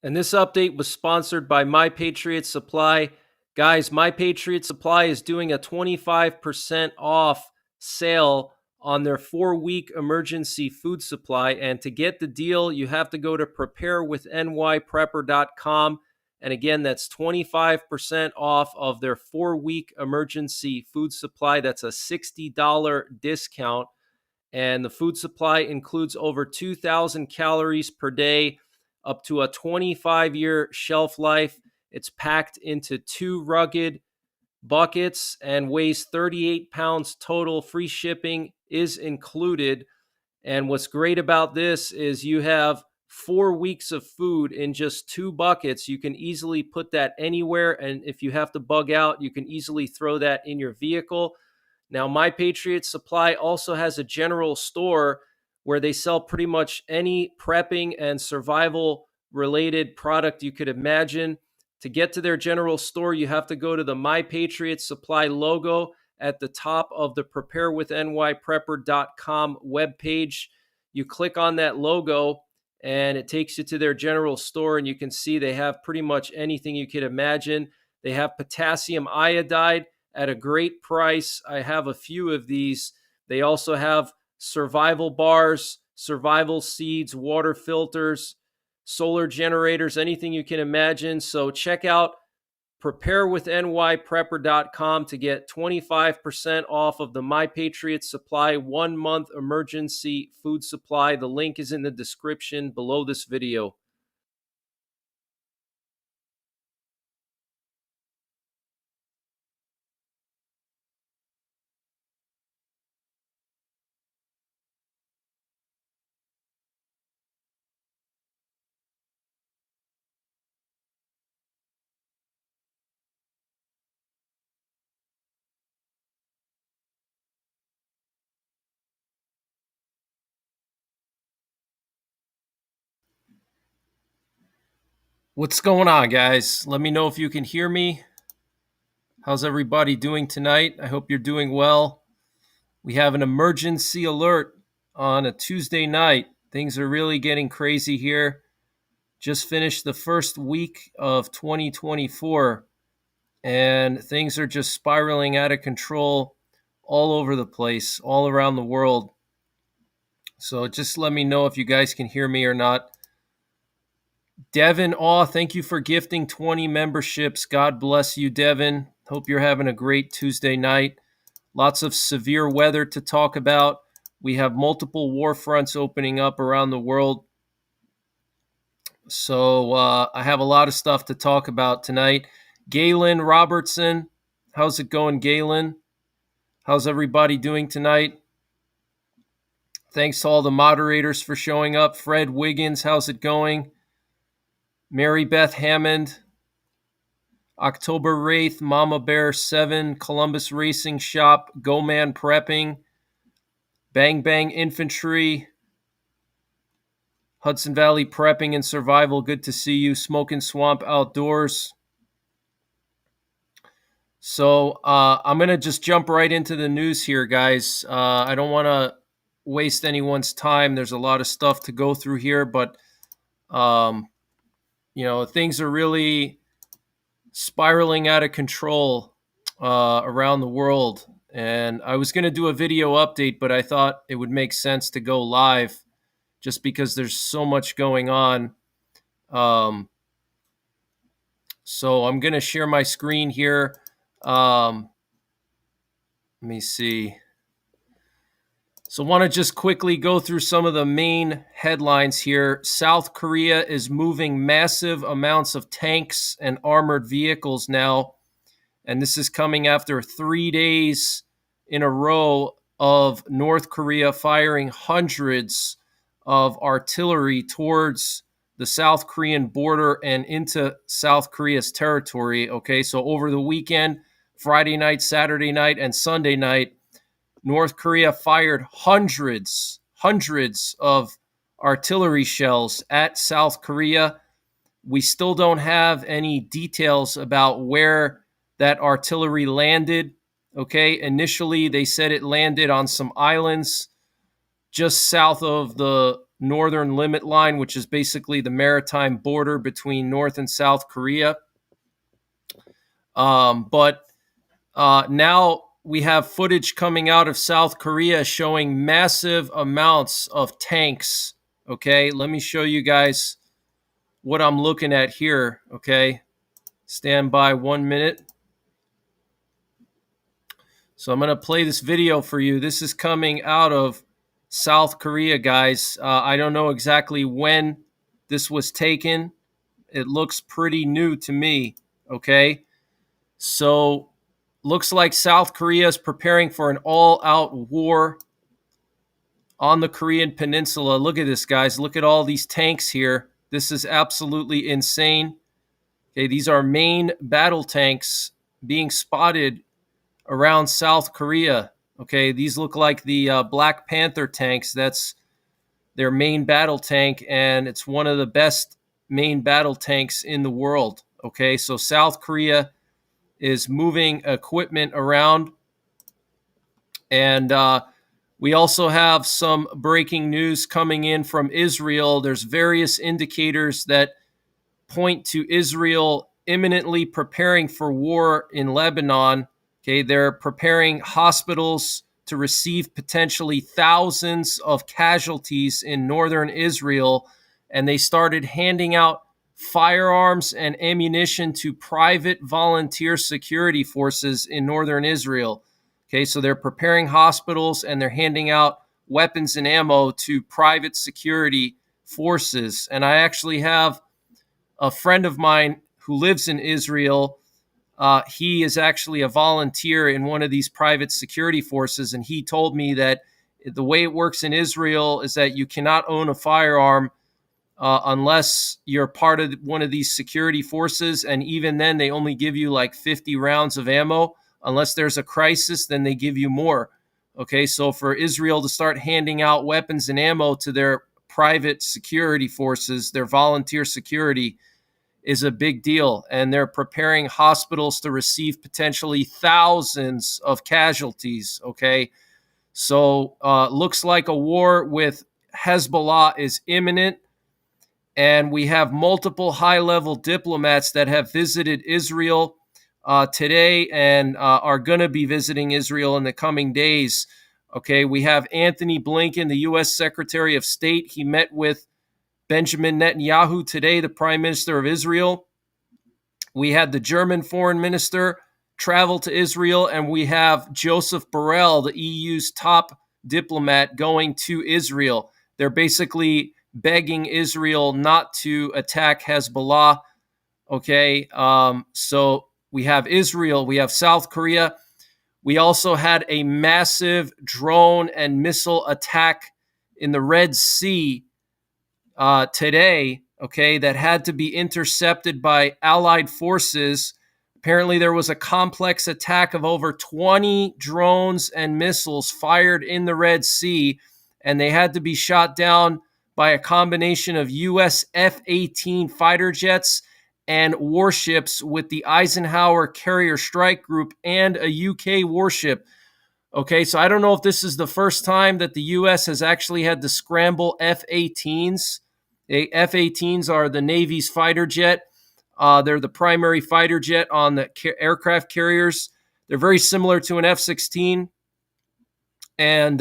And this update was sponsored by My Patriot Supply. Guys, My Patriot Supply is doing a 25% off sale on their 4-week emergency food supply. And to get the deal, you have to go to preparewithNYPrepper.com. And again, that's 25% off of their 4-week emergency food supply. That's a $60 discount. And the food supply includes over 2,000 calories per day, up to a 25-year shelf life. It's packed into 2 rugged buckets and weighs 38 pounds total. Free shipping is included. And what's great about this is you have 4 weeks of food in just 2 buckets. You can easily put that anywhere. And if you have to bug out, you can easily throw that in your vehicle. Now, My Patriot Supply also has a general store where they sell pretty much any prepping and survival related product you could imagine. To get to their general store, you have to go to the My Patriot Supply logo at the top of the preparewithNYPrepper.com webpage. You click on that logo and it takes you to their general store, and you can see they have pretty much anything you could imagine. They have potassium iodide at a great price. I have a few of these. They also have survival bars, survival seeds, water filters, solar generators, anything you can imagine. So check out preparewithNYPrepper.com to get 25% off of the My Patriot Supply 1-month emergency food supply. The link is in the description below this video. What's going on, guys? Let me know if you can hear me. How's everybody doing tonight? I hope you're doing well. We have an emergency alert on a Tuesday night. Things are really getting crazy here. Just finished the first week of 2024, and things are just spiraling out of control all over the place, all around the world. So just let me know if you guys can hear me or not. Devin Awe, thank you for gifting 20 memberships. God bless you, Devin. Hope you're having a great Tuesday night. Lots of severe weather to talk about. We have multiple war fronts opening up around the world. So I have a lot of stuff to talk about tonight. Galen Robertson, how's it going, Galen? How's everybody doing tonight? Thanks to all the moderators for showing up. Fred Wiggins, how's it going? Mary Beth Hammond, October Wraith, Mama Bear 7, Columbus Racing Shop, Go Man Prepping, Bang Bang Infantry, Hudson Valley Prepping and Survival, good to see you. Smoking Swamp Outdoors. So I'm going to just jump right into the news here, guys. I don't want to waste anyone's time. There's a lot of stuff to go through here, but things are really spiraling out of control around the world. And I was going to do a video update, but I thought it would make sense to go live just because there's so much going on. So I'm going to share my screen here. Let me see. So I want to just quickly go through some of the main headlines here. South Korea is moving massive amounts of tanks and armored vehicles now. And this is coming after 3 days in a row of North Korea firing hundreds of artillery towards the South Korean border and into South Korea's territory. Okay, so over the weekend, Friday night, Saturday night, and Sunday night, North Korea fired hundreds of artillery shells at South Korea. We still don't have any details about where that artillery landed. Okay, initially they said it landed on some islands just south of the northern limit line, which is basically the maritime border between North and South Korea. But now we have footage coming out of South Korea showing massive amounts of tanks. Okay, let me show you guys what I'm looking at here. Okay, stand by 1 minute. So I'm going to play this video for you. This is coming out of South Korea, guys. I don't know exactly when this was taken. It looks pretty new to me. Okay, so looks like South Korea is preparing for an all-out war on the Korean Peninsula. Look at this, guys. Look at all these tanks here. This is absolutely insane. Okay, these are main battle tanks being spotted around South Korea. Okay, these look like the Black Panther tanks. That's their main battle tank, and it's one of the best main battle tanks in the world. Okay, so South Korea is moving equipment around. And we also have some breaking news coming in from Israel. There's various indicators that point to Israel imminently preparing for war in Lebanon. Okay, they're preparing hospitals to receive potentially thousands of casualties in northern Israel, and they started handing out firearms and ammunition to private volunteer security forces in northern Israel. Okay, so they're preparing hospitals and they're handing out weapons and ammo to private security forces. And I actually have a friend of mine who lives in Israel. He is actually a volunteer in one of these private security forces, and he told me that the way it works in Israel is that you cannot own a firearm unless you're part of one of these security forces, and even then they only give you like 50 rounds of ammo. Unless there's a crisis, then they give you more. Okay, so for Israel to start handing out weapons and ammo to their private security forces, their volunteer security, is a big deal. And they're preparing hospitals to receive potentially thousands of casualties. Okay, so looks like a war with Hezbollah is imminent. And we have multiple high-level diplomats that have visited Israel today and are going to be visiting Israel in the coming days. Okay, we have Anthony Blinken, the U.S. Secretary of State. He met with Benjamin Netanyahu today, the Prime Minister of Israel. We had the German Foreign Minister travel to Israel, and we have Joseph Borrell, the EU's top diplomat, going to Israel. They're basically begging Israel not to attack Hezbollah. Okay, so we have Israel, we have South Korea. We also had a massive drone and missile attack in the Red Sea today, okay, that had to be intercepted by Allied forces. Apparently, there was a complex attack of over 20 drones and missiles fired in the Red Sea, and they had to be shot down by a combination of U.S. F-18 fighter jets and warships with the Eisenhower Carrier Strike Group and a UK warship. Okay, so I don't know if this is the first time that the U.S. has actually had to scramble F-18s. F-18s are the Navy's fighter jet. They're the primary fighter jet on the aircraft carriers. They're very similar to an F-16. And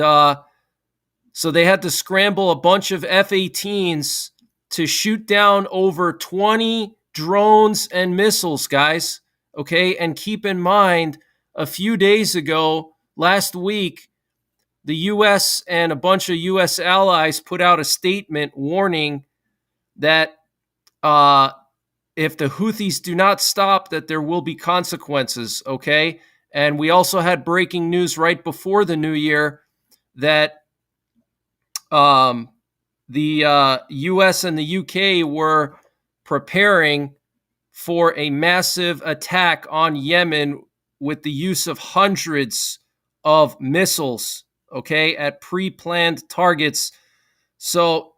so they had to scramble a bunch of F-18s to shoot down over 20 drones and missiles, guys. Okay, and keep in mind, a few days ago, last week, the U.S. and a bunch of U.S. allies put out a statement warning that if the Houthis do not stop, that there will be consequences, okay? And we also had breaking news right before the new year that the U.S. and the U.K. were preparing for a massive attack on Yemen with the use of hundreds of missiles, okay, at pre-planned targets. So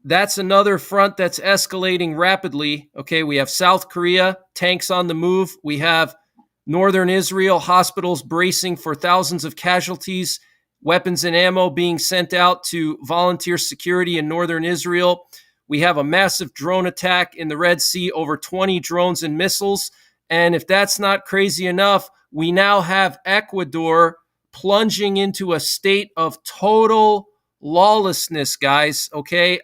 that's another front that's escalating rapidly. Okay, we have South Korea, tanks on the move. We have northern Israel, hospitals bracing for thousands of casualties. weapons and ammo being sent out to volunteer security in northern Israel. We have a massive drone attack in the Red Sea, over 20 drones and missiles. And if that's not crazy enough, we now have Ecuador plunging into a state of total lawlessness, guys. Okay.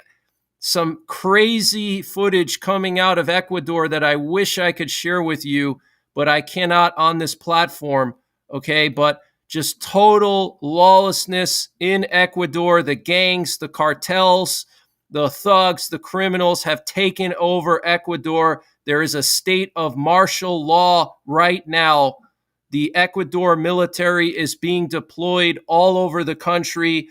Some crazy footage coming out of Ecuador that I wish I could share with you, but I cannot on this platform. Okay. But just total lawlessness in Ecuador. The gangs, the cartels, the thugs, the criminals have taken over Ecuador. There is a state of martial law right now. The Ecuador military is being deployed all over the country.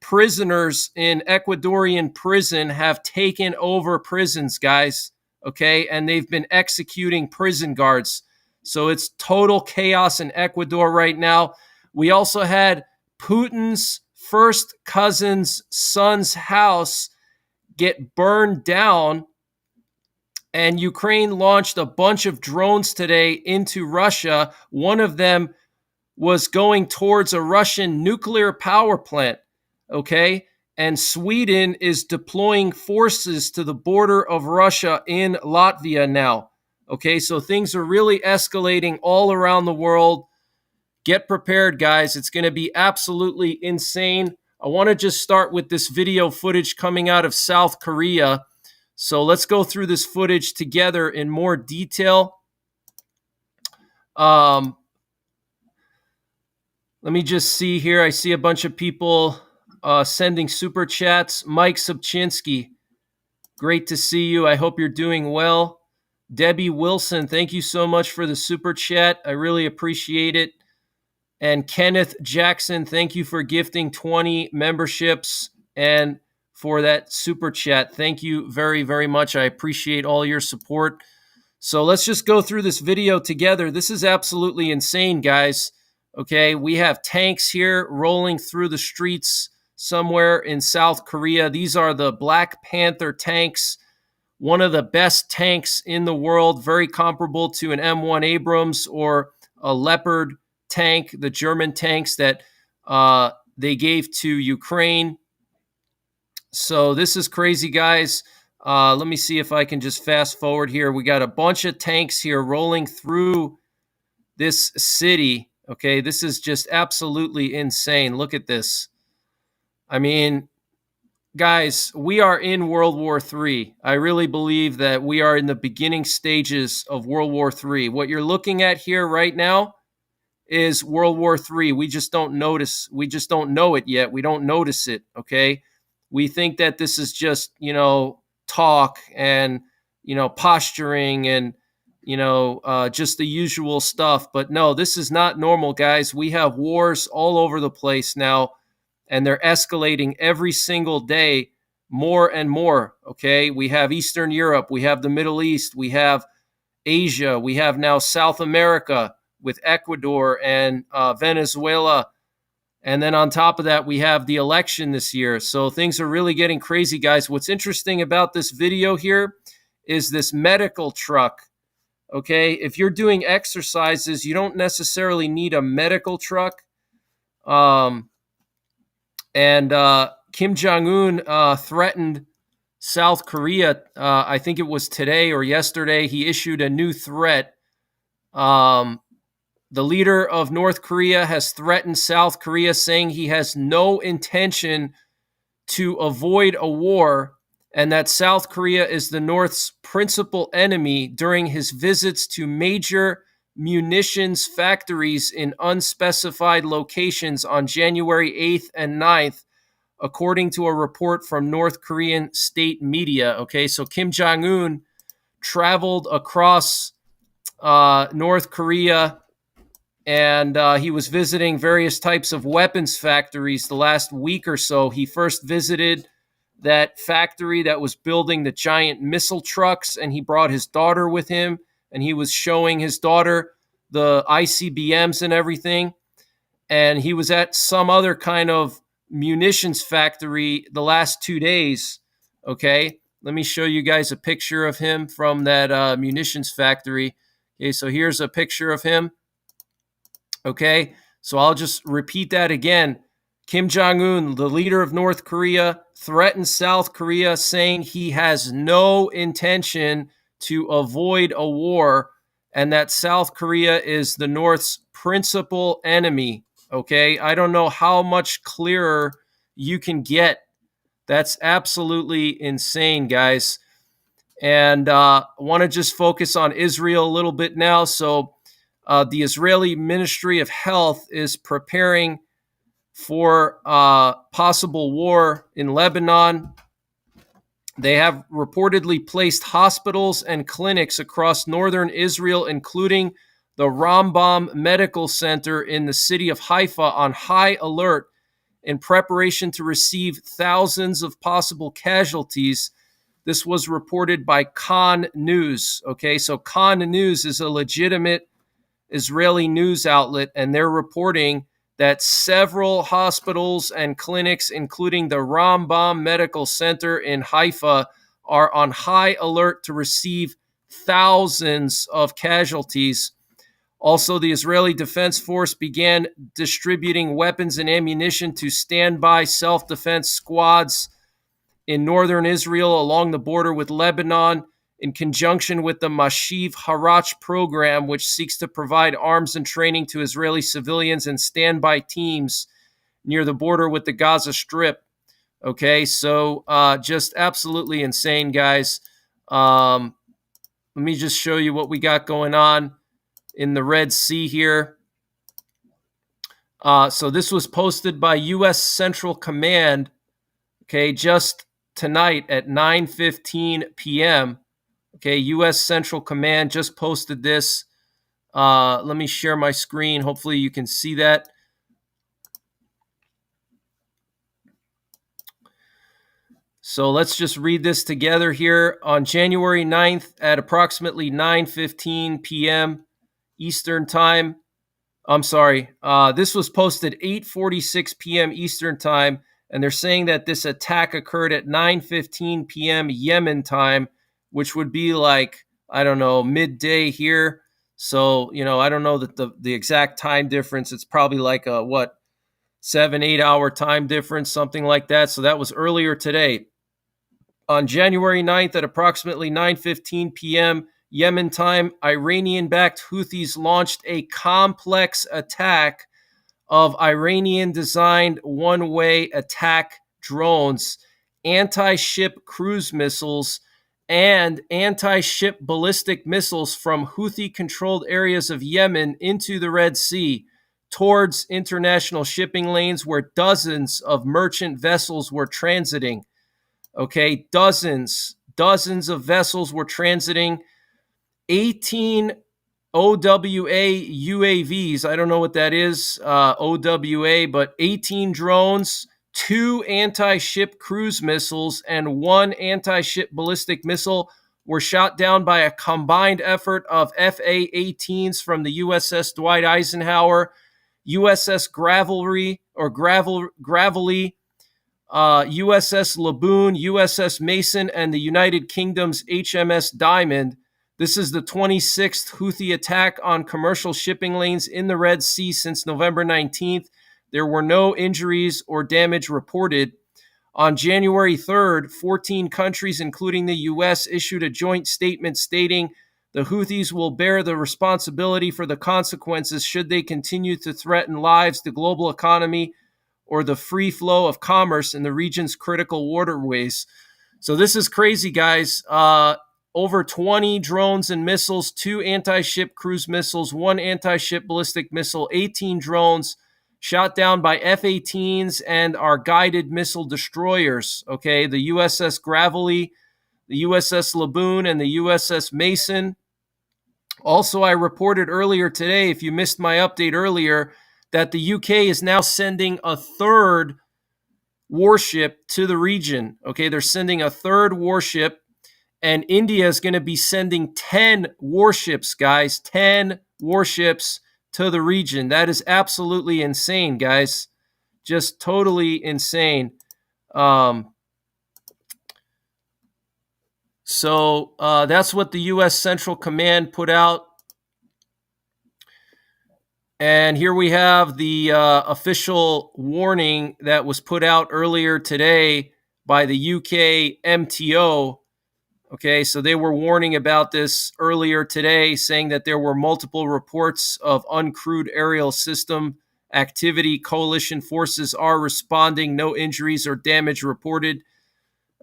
Prisoners in Ecuadorian prison have taken over prisons, guys. Okay. And they've been executing prison guards. So it's total chaos in Ecuador right now. We also had Putin's first cousin's son's house get burned down, and Ukraine launched a bunch of drones today into Russia. One of them was going towards a Russian nuclear power plant, okay? And Sweden is deploying forces to the border of Russia in Latvia now, okay? So things are really escalating all around the world. Get prepared, guys. It's going to be absolutely insane. I want to just start with this video footage coming out of South Korea. So let's go through this footage together in more detail. Let me just see here. I see a bunch of people sending super chats. Mike Subchinsky, great to see you. I hope you're doing well. Debbie Wilson, thank you so much for the super chat. I really appreciate it. And Kenneth Jackson, thank you for gifting 20 memberships and for that super chat. Thank you very, very much. I appreciate all your support. So let's just go through this video together. This is absolutely insane, guys. Okay, we have tanks here rolling through the streets somewhere in South Korea. These are the Black Panther tanks, one of the best tanks in the world, very comparable to an M1 Abrams or a Leopard tank, the German tanks that they gave to Ukraine. So this is crazy, guys. Let me see if I can just fast forward here. We got a bunch of tanks here rolling through this city. Okay, this is just absolutely insane. Look at this. I mean, guys, we are in World War III. I really believe that we are in the beginning stages of World War III. What you're looking at here right now is World War III. We just don't notice. We just don't know it yet. We don't notice it, okay? We think that this is just, talk and, posturing and, just the usual stuff. But no, this is not normal, guys. We have wars all over the place now, and they're escalating every single day more and more, okay? We have Eastern Europe. We have the Middle East. We have Asia. We have now South America with Ecuador and Venezuela. And then on top of that, we have the election this year. So things are really getting crazy, guys. What's interesting about this video here is this medical truck. Okay, if you're doing exercises, you don't necessarily need a medical truck. And Kim Jong-un threatened South Korea. I think it was today or yesterday. He issued a new threat. The leader of North Korea has threatened South Korea, saying he has no intention to avoid a war and that South Korea is the North's principal enemy during his visits to major munitions factories in unspecified locations on January 8th and 9th, according to a report from North Korean state media. Okay, so Kim Jong-un traveled across North Korea, and he was visiting various types of weapons factories the last week or so. He first visited that factory that was building the giant missile trucks, and he brought his daughter with him, and he was showing his daughter the ICBMs and everything. And he was at some other kind of munitions factory the last 2 days. Okay, let me show you guys a picture of him from that munitions factory. Okay, so here's a picture of him. Okay, so I'll just repeat that again. Kim Jong-un, the leader of North Korea, threatened South Korea, saying he has no intention to avoid a war and that South Korea is the North's principal enemy. Okay, I don't know how much clearer you can get. That's absolutely insane, guys. And I want to just focus on Israel a little bit now. So the Israeli Ministry of Health is preparing for possible war in Lebanon. They have reportedly placed hospitals and clinics across northern Israel, including the Rambam Medical Center in the city of Haifa, on high alert in preparation to receive thousands of possible casualties. This was reported by Khan News. Okay, so Khan News is a legitimate Israeli news outlet, and they're reporting that several hospitals and clinics, including the Rambam Medical Center in Haifa, are on high alert to receive thousands of casualties. Also, the Israeli Defense Force began distributing weapons and ammunition to standby self-defense squads in northern Israel along the border with Lebanon, in conjunction with the Mashiv Harach program, which seeks to provide arms and training to Israeli civilians and standby teams near the border with the Gaza Strip. Okay, so just absolutely insane, guys. Let me just show you what we got going on in the Red Sea here. So this was posted by U.S. Central Command, okay, just tonight at 9:15 p.m. Okay, U.S. Central Command just posted this. Let me share my screen. Hopefully you can see that. So let's just read this together here. On January 9th at approximately 9:15 p.m. Eastern Time. I'm sorry. This was posted 8:46 p.m. Eastern Time, and they're saying that this attack occurred at 9:15 p.m. Yemen time, which would be like, I don't know, midday here. So, I don't know that the exact time difference. It's probably like a 7-8 hour time difference, something like that. So that was earlier today. On January 9th at approximately 9:15 p.m. Yemen time, Iranian-backed Houthis launched a complex attack of Iranian-designed one-way attack drones, anti-ship cruise missiles, and anti-ship ballistic missiles from Houthi-controlled areas of Yemen into the Red Sea towards international shipping lanes where dozens of merchant vessels were transiting. Okay, dozens of vessels were transiting. 18 OWA UAVs, I don't know what that is, OWA, but 18 drones, 2 anti-ship cruise missiles, and 1 anti-ship ballistic missile were shot down by a combined effort of FA-18s from the USS Dwight Eisenhower, USS Gravelly, USS Laboon, USS Mason, and the United Kingdom's HMS Diamond. This is the 26th Houthi attack on commercial shipping lanes in the Red Sea since November 19th. There were no injuries or damage reported. On January 3rd, 14 countries, including the U.S., issued a joint statement stating the Houthis will bear the responsibility for the consequences should they continue to threaten lives, the global economy, or the free flow of commerce in the region's critical waterways. So this is crazy, guys. Over 20 drones and missiles, 2 anti-ship cruise missiles, 1 anti-ship ballistic missile, 18 drones shot down by F-18s and our guided missile destroyers. Okay, the USS Gravelly, the USS Laboon, and the USS Mason. Also, I reported earlier today, if you missed my update earlier, that the UK is now sending a third warship to the region. Okay, they're sending a third warship, and India is going to be sending 10 warships, guys, 10 warships to the region. That is absolutely insane, guys. Just totally insane. So that's what the U.S. Central Command put out. And here we have the official warning that was put out earlier today by the UK MTO. Okay, so they were warning about this earlier today, saying that there were multiple reports of uncrewed aerial system activity. Coalition forces are responding. No injuries or damage reported.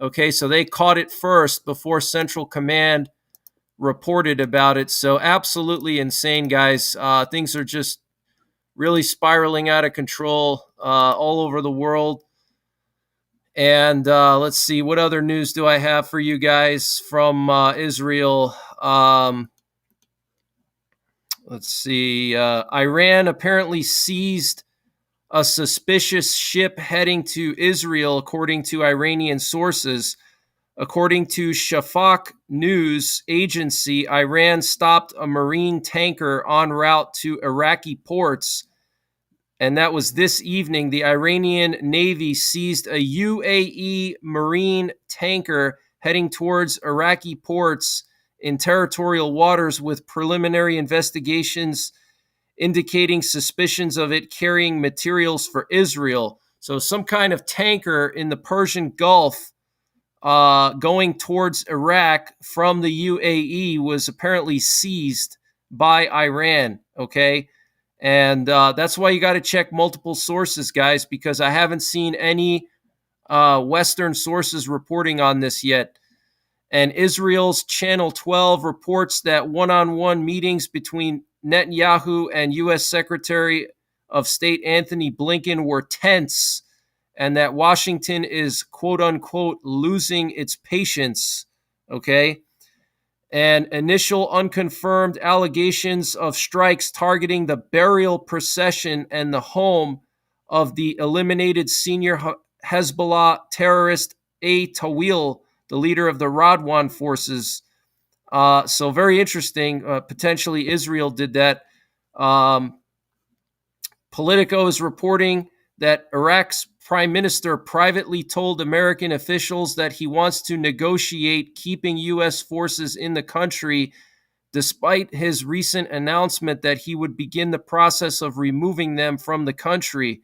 Okay, so they caught it first before Central Command reported about it. So absolutely insane, guys. Things are just really spiraling out of control all over the world. And let's see, what other news do I have for you guys from Israel? Let's see. Iran apparently seized a suspicious ship heading to Israel, according to Iranian sources. According to Shafaq News Agency, Iran stopped a marine tanker en route to Iraqi ports. And that was this evening. The Iranian Navy seized a UAE marine tanker heading towards Iraqi ports in territorial waters, with preliminary investigations indicating suspicions of it carrying materials for Israel. So, some kind of tanker in the Persian Gulf going towards Iraq from the UAE was apparently seized by Iran. Okay. And that's why you got to check multiple sources, guys, because I haven't seen any Western sources reporting on this yet. And Israel's Channel 12 reports that one-on-one meetings between Netanyahu and U.S. Secretary of State Anthony Blinken were tense, and that Washington is, quote unquote, losing its patience. Okay. And initial unconfirmed allegations of strikes targeting the burial procession and the home of the eliminated senior Hezbollah terrorist A. Tawil, the leader of the Radwan forces. So very interesting. Potentially Israel did that. Politico is reporting that Iraq's prime minister privately told American officials that he wants to negotiate keeping U.S. forces in the country, despite his recent announcement that he would begin the process of removing them from the country.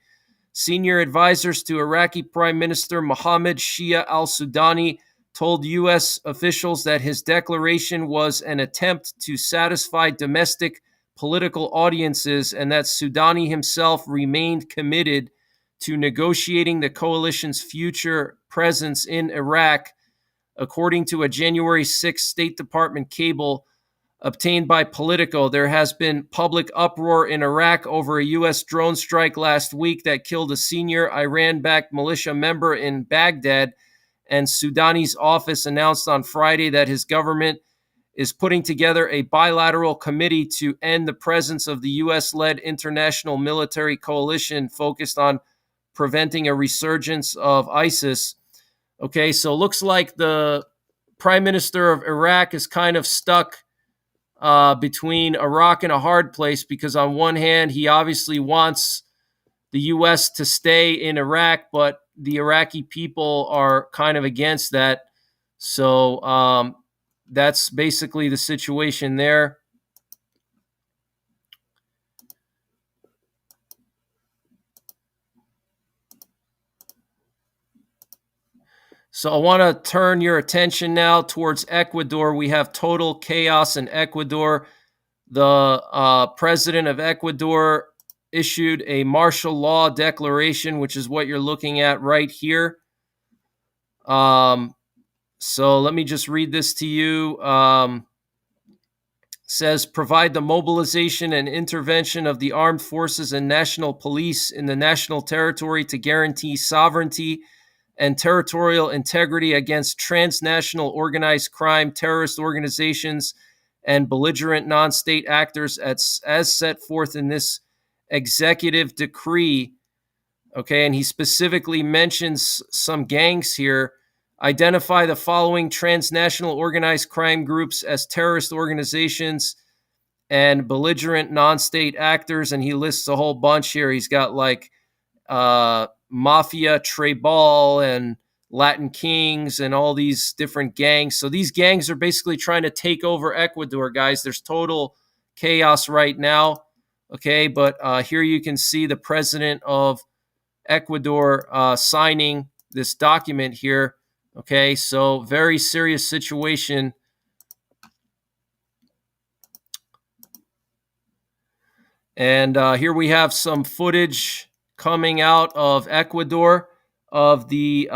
Senior advisors to Iraqi Prime Minister Mohammed Shia al-Sudani told U.S. officials that his declaration was an attempt to satisfy domestic political audiences, and that Sudani himself remained committed to negotiating the coalition's future presence in Iraq, according to a January 6th State Department cable obtained by Politico. There has been public uproar in Iraq over a U.S. drone strike last week that killed a senior Iran-backed militia member in Baghdad, and Sudani's office announced on Friday that his government is putting together a bilateral committee to end the presence of the U.S.-led international military coalition focused on preventing a resurgence of ISIS. Okay, so it looks like the prime minister of Iraq is kind of stuck between a rock and a hard place, because on one hand, he obviously wants the U.S. to stay in Iraq, but the Iraqi people are kind of against that. So that's basically the situation there. So I want to turn your attention now towards Ecuador. We have total chaos in Ecuador. The president of Ecuador issued a martial law declaration, which is what you're looking at right here. So let me just read this to you. Says, provide the mobilization and intervention of the armed forces and national police in the national territory to guarantee sovereignty and territorial integrity against transnational organized crime, terrorist organizations, and belligerent non-state actors as set forth in this executive decree. Okay, and he specifically mentions some gangs here. Identify the following transnational organized crime groups as terrorist organizations and belligerent non-state actors, and he lists a whole bunch here. He's got like Mafia, Trebal, and Latin Kings, and all these different gangs. So these gangs are basically trying to take over Ecuador, guys. There's total chaos right now. Okay, but here you can see the president of Ecuador signing this document here. Okay, so very serious situation. And here we have some footage coming out of Ecuador of the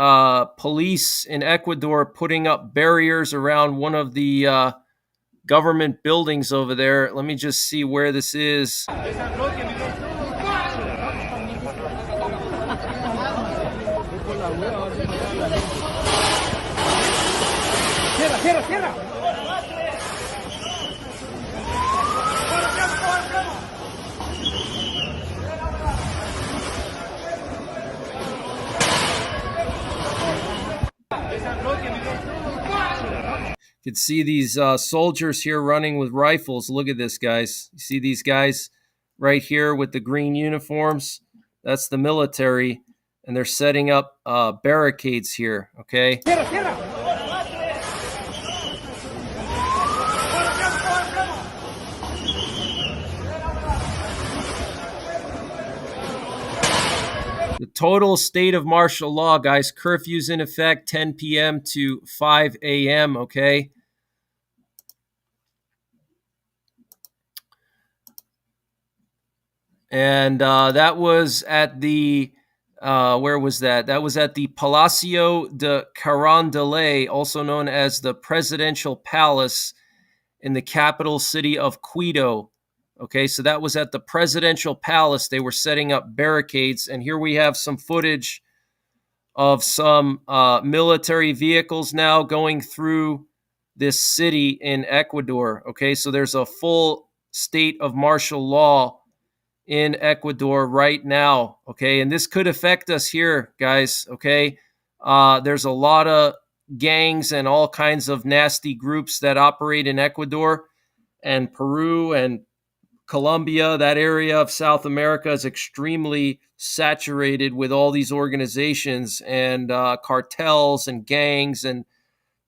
police in Ecuador putting up barriers around one of the government buildings over there. Let me just see where this is. You can see these soldiers here running with rifles. Look at this, guys. You see these guys right here with the green uniforms? That's the military, and they're setting up barricades here, okay? The total state of martial law, guys. Curfew's in effect 10 p.m. to 5 a.m., okay? And that was at the, where was that? That was at the Palacio de Carondelet, also known as the Presidential Palace in the capital city of Quito. Okay, so that was at the Presidential Palace. They were setting up barricades. And here we have some footage of some military vehicles now going through this city in Ecuador. Okay, so there's a full state of martial law in Ecuador right now. Okay, and this could affect us here, guys. Okay, there's a lot of gangs and all kinds of nasty groups that operate in Ecuador and Peru and Colombia. That area of South America is extremely saturated with all these organizations and cartels and gangs, and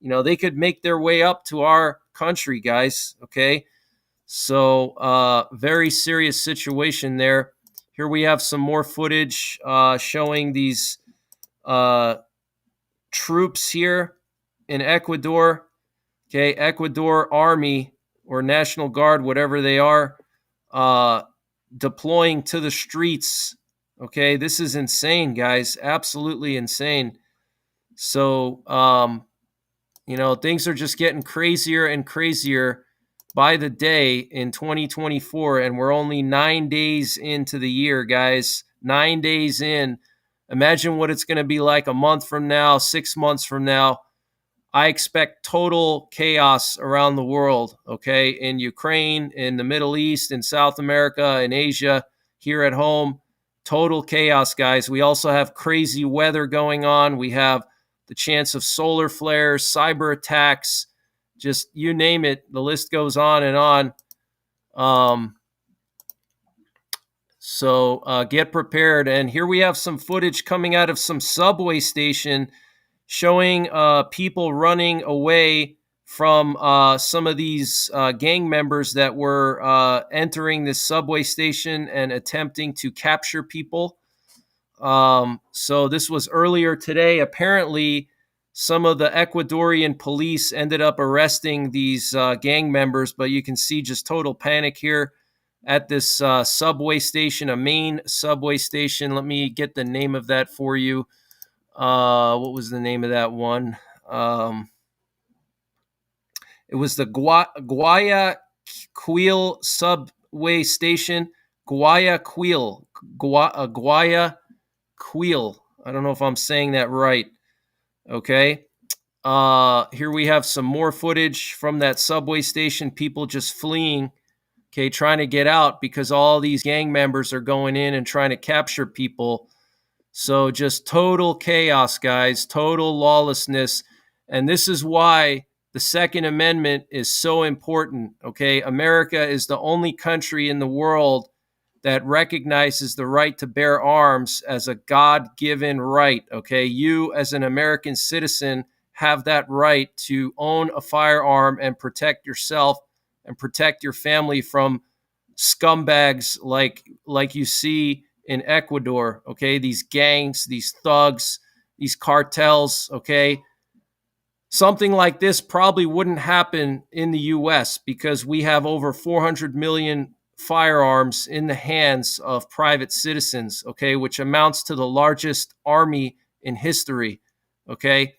they could make their way up to our country, guys. Okay, so very serious situation there. Here we have some more footage showing these troops here in Ecuador. Okay, Ecuador Army or National Guard, whatever they are, deploying to the streets. Okay, this is insane, guys. Absolutely insane. So, things are just getting crazier and crazier by the day in 2024, and we're only 9 days into the year, guys. 9 days in. Imagine what it's going to be like a month from now, 6 months from now. I expect total chaos around the world, okay? In Ukraine, in the Middle East, in South America, in Asia, here at home. Total chaos, guys. We also have crazy weather going on. We have the chance of solar flares, cyber attacks, just you name it. The list goes on and on. So get prepared. And here we have some footage coming out of some subway station showing people running away from some of these gang members that were entering this subway station and attempting to capture people. So this was earlier today. Apparently, some of the Ecuadorian police ended up arresting these gang members, but you can see just total panic here at this subway station, a main subway station. Let me get the name of that for you. What was the name of that one? It was the Guayaquil subway station. Guayaquil. Guayaquil. I don't know if I'm saying that right. Okay. Here we have some more footage from that subway station. People just fleeing. Okay, trying to get out because all these gang members are going in and trying to capture people. So just total chaos, guys, total lawlessness. And this is why the Second Amendment is so important, okay? America is the only country in the world that recognizes the right to bear arms as a God-given right, okay? You, as an American citizen, have that right to own a firearm and protect yourself and protect your family from scumbags like you see in Ecuador, okay? These gangs, these thugs, these cartels, okay? Something like this probably wouldn't happen in the US because we have over 400 million firearms in the hands of private citizens, okay, which amounts to the largest army in history, okay?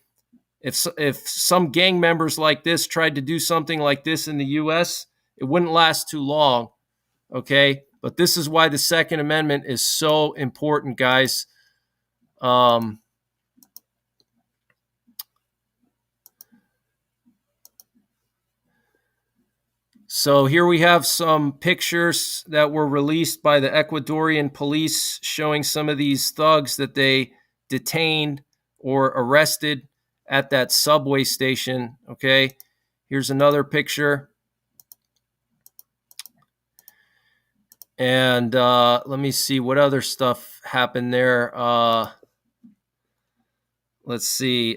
If some gang members like this tried to do something like this in the US, it wouldn't last too long, okay? But this is why the Second Amendment is so important, guys. So here we have some pictures that were released by the Ecuadorian police showing some of these thugs that they detained or arrested at that subway station. Okay, here's another picture. And let me see what other stuff happened there. Let's see.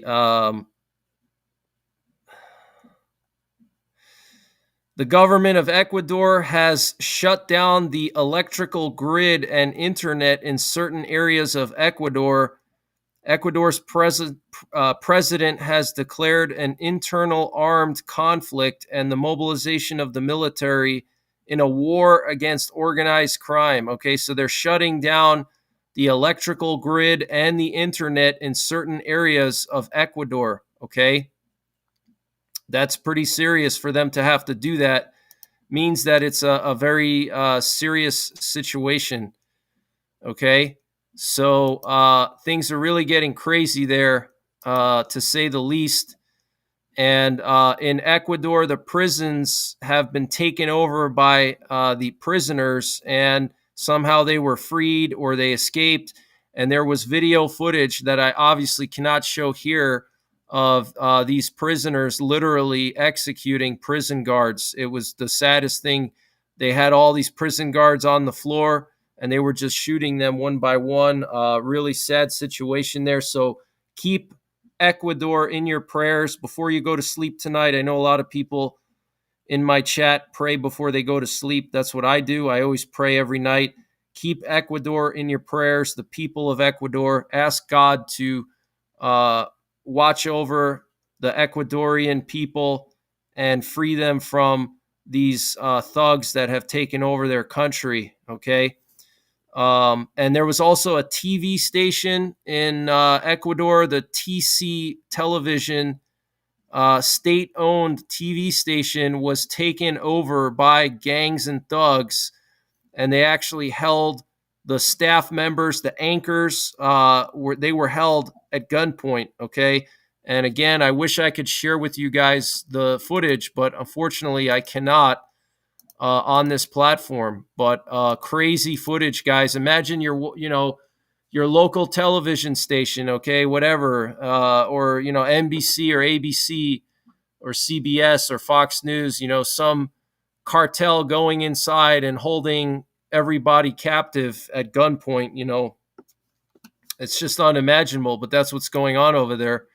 The government of Ecuador has shut down the electrical grid and internet in certain areas of Ecuador. Ecuador's president has declared an internal armed conflict and the mobilization of the military in a war against organized crime. Okay, so they're shutting down the electrical grid and the internet in certain areas of Ecuador. Okay, that's pretty serious for them to have to do that. Means that it's a very serious situation. Okay, so things are really getting crazy there, to say the least. And in Ecuador, the prisons have been taken over by the prisoners, and somehow they were freed or they escaped. And there was video footage that I obviously cannot show here of these prisoners literally executing prison guards. It was the saddest thing. They had all these prison guards on the floor, and they were just shooting them one by one. Really sad situation there. So keep Ecuador in your prayers before you go to sleep tonight. I know a lot of people in my chat pray before they go to sleep. That's what I do. I always pray every night. Keep Ecuador in your prayers, the people of Ecuador. Ask God to watch over the Ecuadorian people and free them from these thugs that have taken over their country, okay? And there was also a TV station in Ecuador, the TC television, state-owned TV station was taken over by gangs and thugs, and they actually held the staff members, the anchors, they were held at gunpoint, okay? And again, I wish I could share with you guys the footage, but unfortunately I cannot. On this platform, but crazy footage, guys. Imagine your local television station, okay, whatever, or NBC or ABC or CBS or Fox News, some cartel going inside and holding everybody captive at gunpoint. It's just unimaginable, but that's what's going on over there.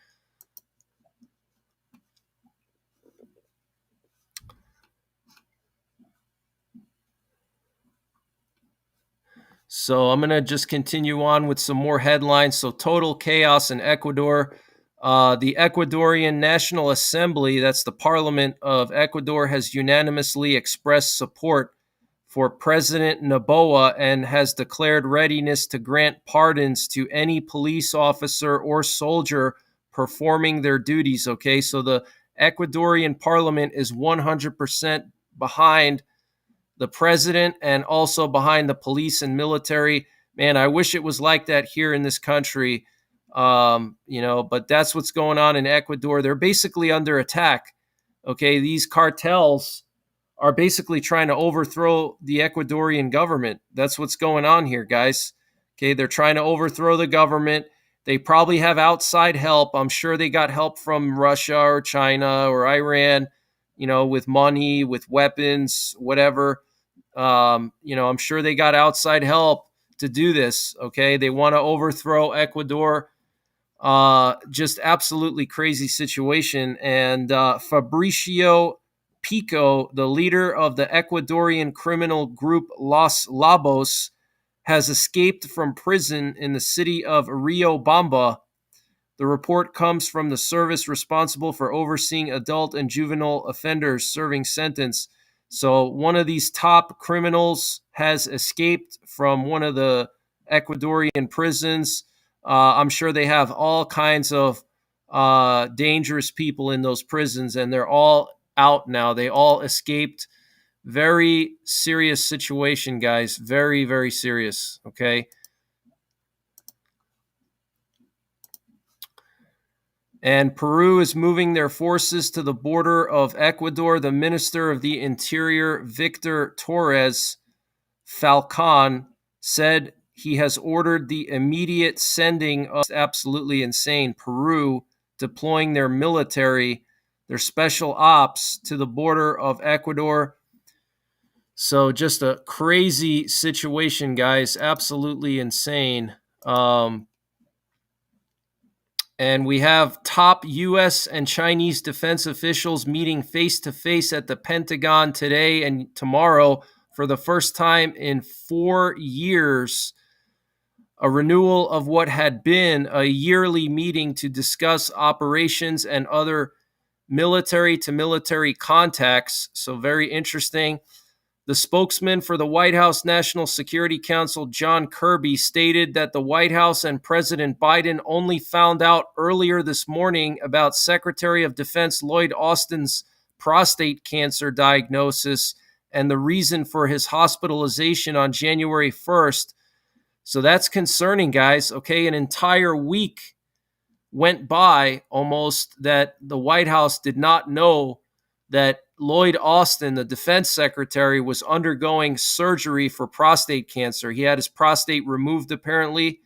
So I'm going to just continue on with some more headlines. So total chaos in Ecuador. The Ecuadorian National Assembly, that's the parliament of Ecuador, has unanimously expressed support for President Noboa and has declared readiness to grant pardons to any police officer or soldier performing their duties. Okay, so the Ecuadorian parliament is 100% behind the president and also behind the police and military. Man, I wish it was like that here in this country, but that's what's going on in Ecuador. They're basically under attack. Okay, these cartels are basically trying to overthrow the Ecuadorian government. That's what's going on here, guys. Okay, they're trying to overthrow the government. They probably have outside help. I'm sure they got help from Russia or China or Iran, with money, with weapons, whatever. I'm sure they got outside help to do this. Okay, they want to overthrow Ecuador. Just absolutely crazy situation. And Fabricio Pico, the leader of the Ecuadorian criminal group Los Labos, has escaped from prison in the city of Riobamba. The report comes from the service responsible for overseeing adult and juvenile offenders serving sentence. So one of these top criminals has escaped from one of the Ecuadorian prisons. I'm sure they have all kinds of dangerous people in those prisons, and they're all out now. They all escaped. Very serious situation, guys. Very, very serious. Okay. And Peru is moving their forces to the border of Ecuador. The Minister of the Interior, Victor Torres Falcon, said he has ordered the immediate sending of absolutely insane Peru deploying their military, their special ops to the border of Ecuador. So just a crazy situation, guys. Absolutely insane. And we have top U.S. and Chinese defense officials meeting face-to-face at the Pentagon today and tomorrow for the first time in 4 years. A renewal of what had been a yearly meeting to discuss operations and other military-to-military contacts. So very interesting. The spokesman for the White House National Security Council, John Kirby, stated that the White House and President Biden only found out earlier this morning about Secretary of Defense Lloyd Austin's prostate cancer diagnosis and the reason for his hospitalization on January 1st. So that's concerning, guys. Okay, an entire week went by almost that the White House did not know that Lloyd Austin, the defense secretary, was undergoing surgery for prostate cancer. He had his prostate removed, apparently.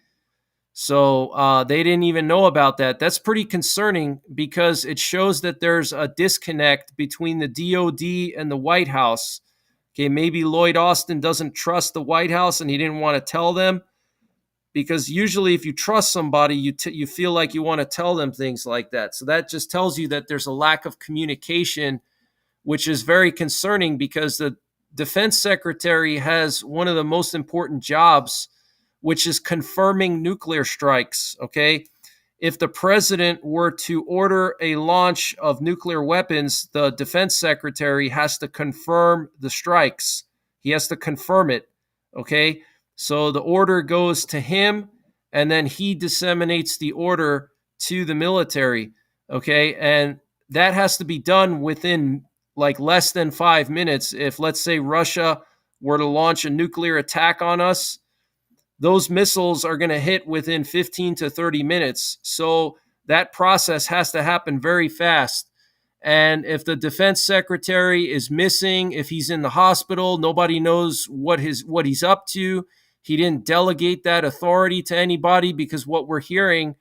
So they didn't even know about that. That's pretty concerning because it shows that there's a disconnect between the DOD and the White House. Okay, maybe Lloyd Austin doesn't trust the White House and he didn't want to tell them. Because usually if you trust somebody, you feel like you want to tell them things like that. So that just tells you that there's a lack of communication, which is very concerning because the defense secretary has one of the most important jobs, which is confirming nuclear strikes, okay? If the president were to order a launch of nuclear weapons, the defense secretary has to confirm the strikes. He has to confirm it, okay? So the order goes to him, and then he disseminates the order to the military, okay? And that has to be done within like less than 5 minutes. If, let's say, Russia were to launch a nuclear attack on us, those missiles are going to hit within 15 to 30 minutes. So that process has to happen very fast. And if the defense secretary is missing, if he's in the hospital, nobody knows what he's up to. He didn't delegate that authority to anybody because what we're hearing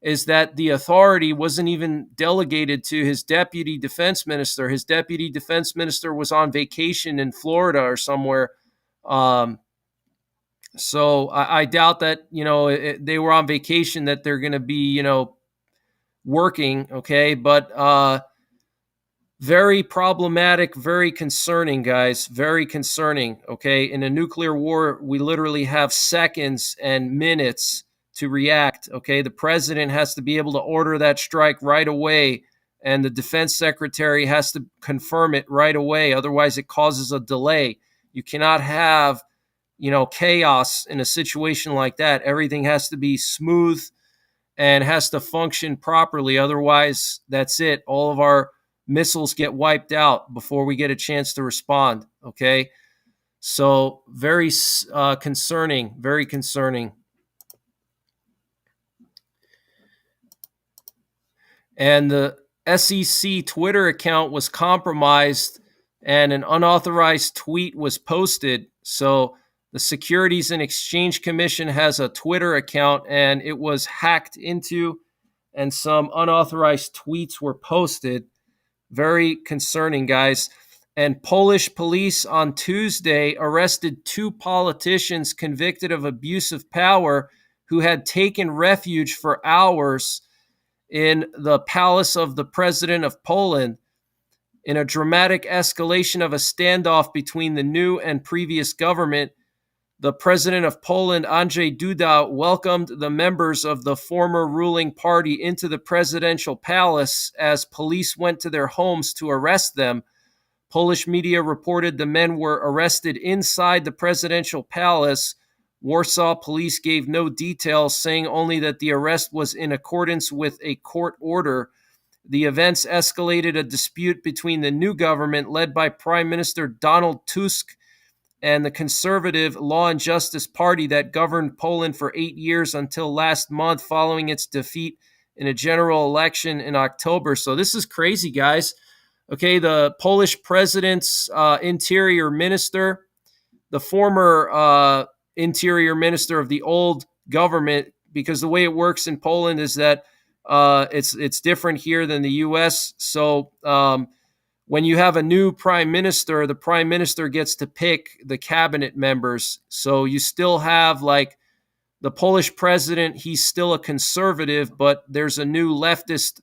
is that the authority wasn't even delegated to his deputy defense minister. His deputy defense minister was on vacation in Florida or somewhere. So I doubt that, they were on vacation, that they're going to be, working. Okay. But very problematic, very concerning, guys. Very concerning. Okay. In a nuclear war, we literally have seconds and minutes to react. Okay. The president has to be able to order that strike right away, and the defense secretary has to confirm it right away. Otherwise, it causes a delay. You cannot have, chaos in a situation like that. Everything has to be smooth and has to function properly. Otherwise, that's it. All of our missiles get wiped out before we get a chance to respond. Okay. So very concerning, very concerning. And the SEC Twitter account was compromised and an unauthorized tweet was posted. So the Securities and Exchange Commission has a Twitter account and it was hacked into, and some unauthorized tweets were posted. Very concerning, guys. And Polish police on Tuesday arrested 2 politicians convicted of abuse of power who had taken refuge for hours in the palace of the president of Poland. In a dramatic escalation of a standoff between the new and previous government, the president of Poland, Andrzej Duda, welcomed the members of the former ruling party into the presidential palace as police went to their homes to arrest them. Polish media reported the men were arrested inside the presidential palace. Warsaw police gave no details, saying only that the arrest was in accordance with a court order. The events escalated a dispute between the new government led by Prime Minister Donald Tusk and the conservative Law and Justice Party that governed Poland for 8 years until last month following its defeat in a general election in October. So this is crazy, guys. Okay, the Polish president's interior minister, the former interior minister of the old government, because the way it works in Poland is that it's different here than the U.S. So when you have a new prime minister, the prime minister gets to pick the cabinet members. So you still have like the Polish president, he's still a conservative, but there's a new leftist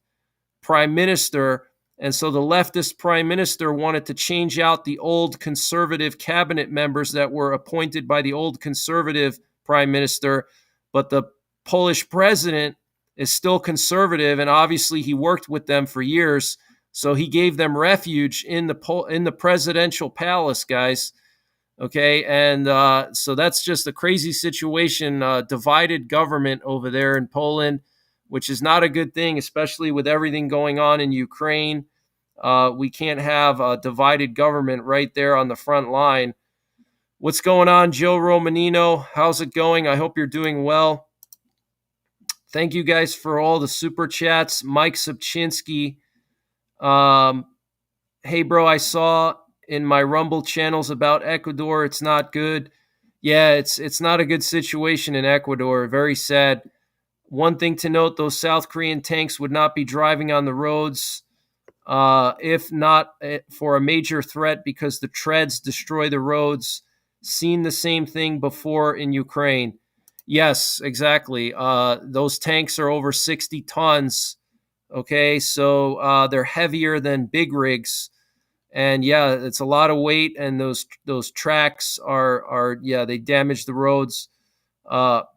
prime minister. And so the leftist prime minister wanted to change out the old conservative cabinet members that were appointed by the old conservative prime minister. But the Polish president is still conservative, and obviously he worked with them for years. So he gave them refuge in the presidential palace, guys. Okay, and so that's just a crazy situation, divided government over there in Poland, which is not a good thing, especially with everything going on in Ukraine. We can't have a divided government right there on the front line. What's going on, Joe Romanino? How's it going? I hope you're doing well. Thank you guys for all the super chats. Mike Subchinsky. Hey, bro, I saw in my Rumble channels about Ecuador. It's not good. Yeah, it's not a good situation in Ecuador. Very sad. One thing to note, those South Korean tanks would not be driving on the roads if not for a major threat because the treads destroy the roads. Seen the same thing before in Ukraine. Yes, exactly. Those tanks are over 60 tons. Okay, so they're heavier than big rigs. And yeah, it's a lot of weight, and those tracks are they damage the roads. Paleo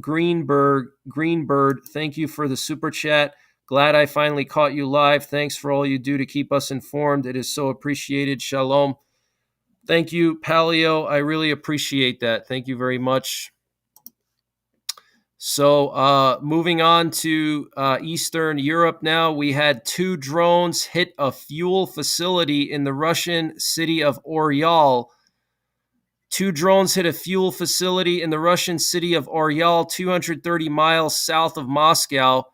Greenbird, thank you for the super chat. Glad I finally caught you live. Thanks for all you do to keep us informed. It is so appreciated. Shalom. Thank you, Paleo. I really appreciate that. Thank you very much. So moving on to Eastern Europe now, we had 2 drones hit a fuel facility in the Russian city of Oryol. 2 drones hit a fuel facility in the Russian city of Oryol, 230 miles south of Moscow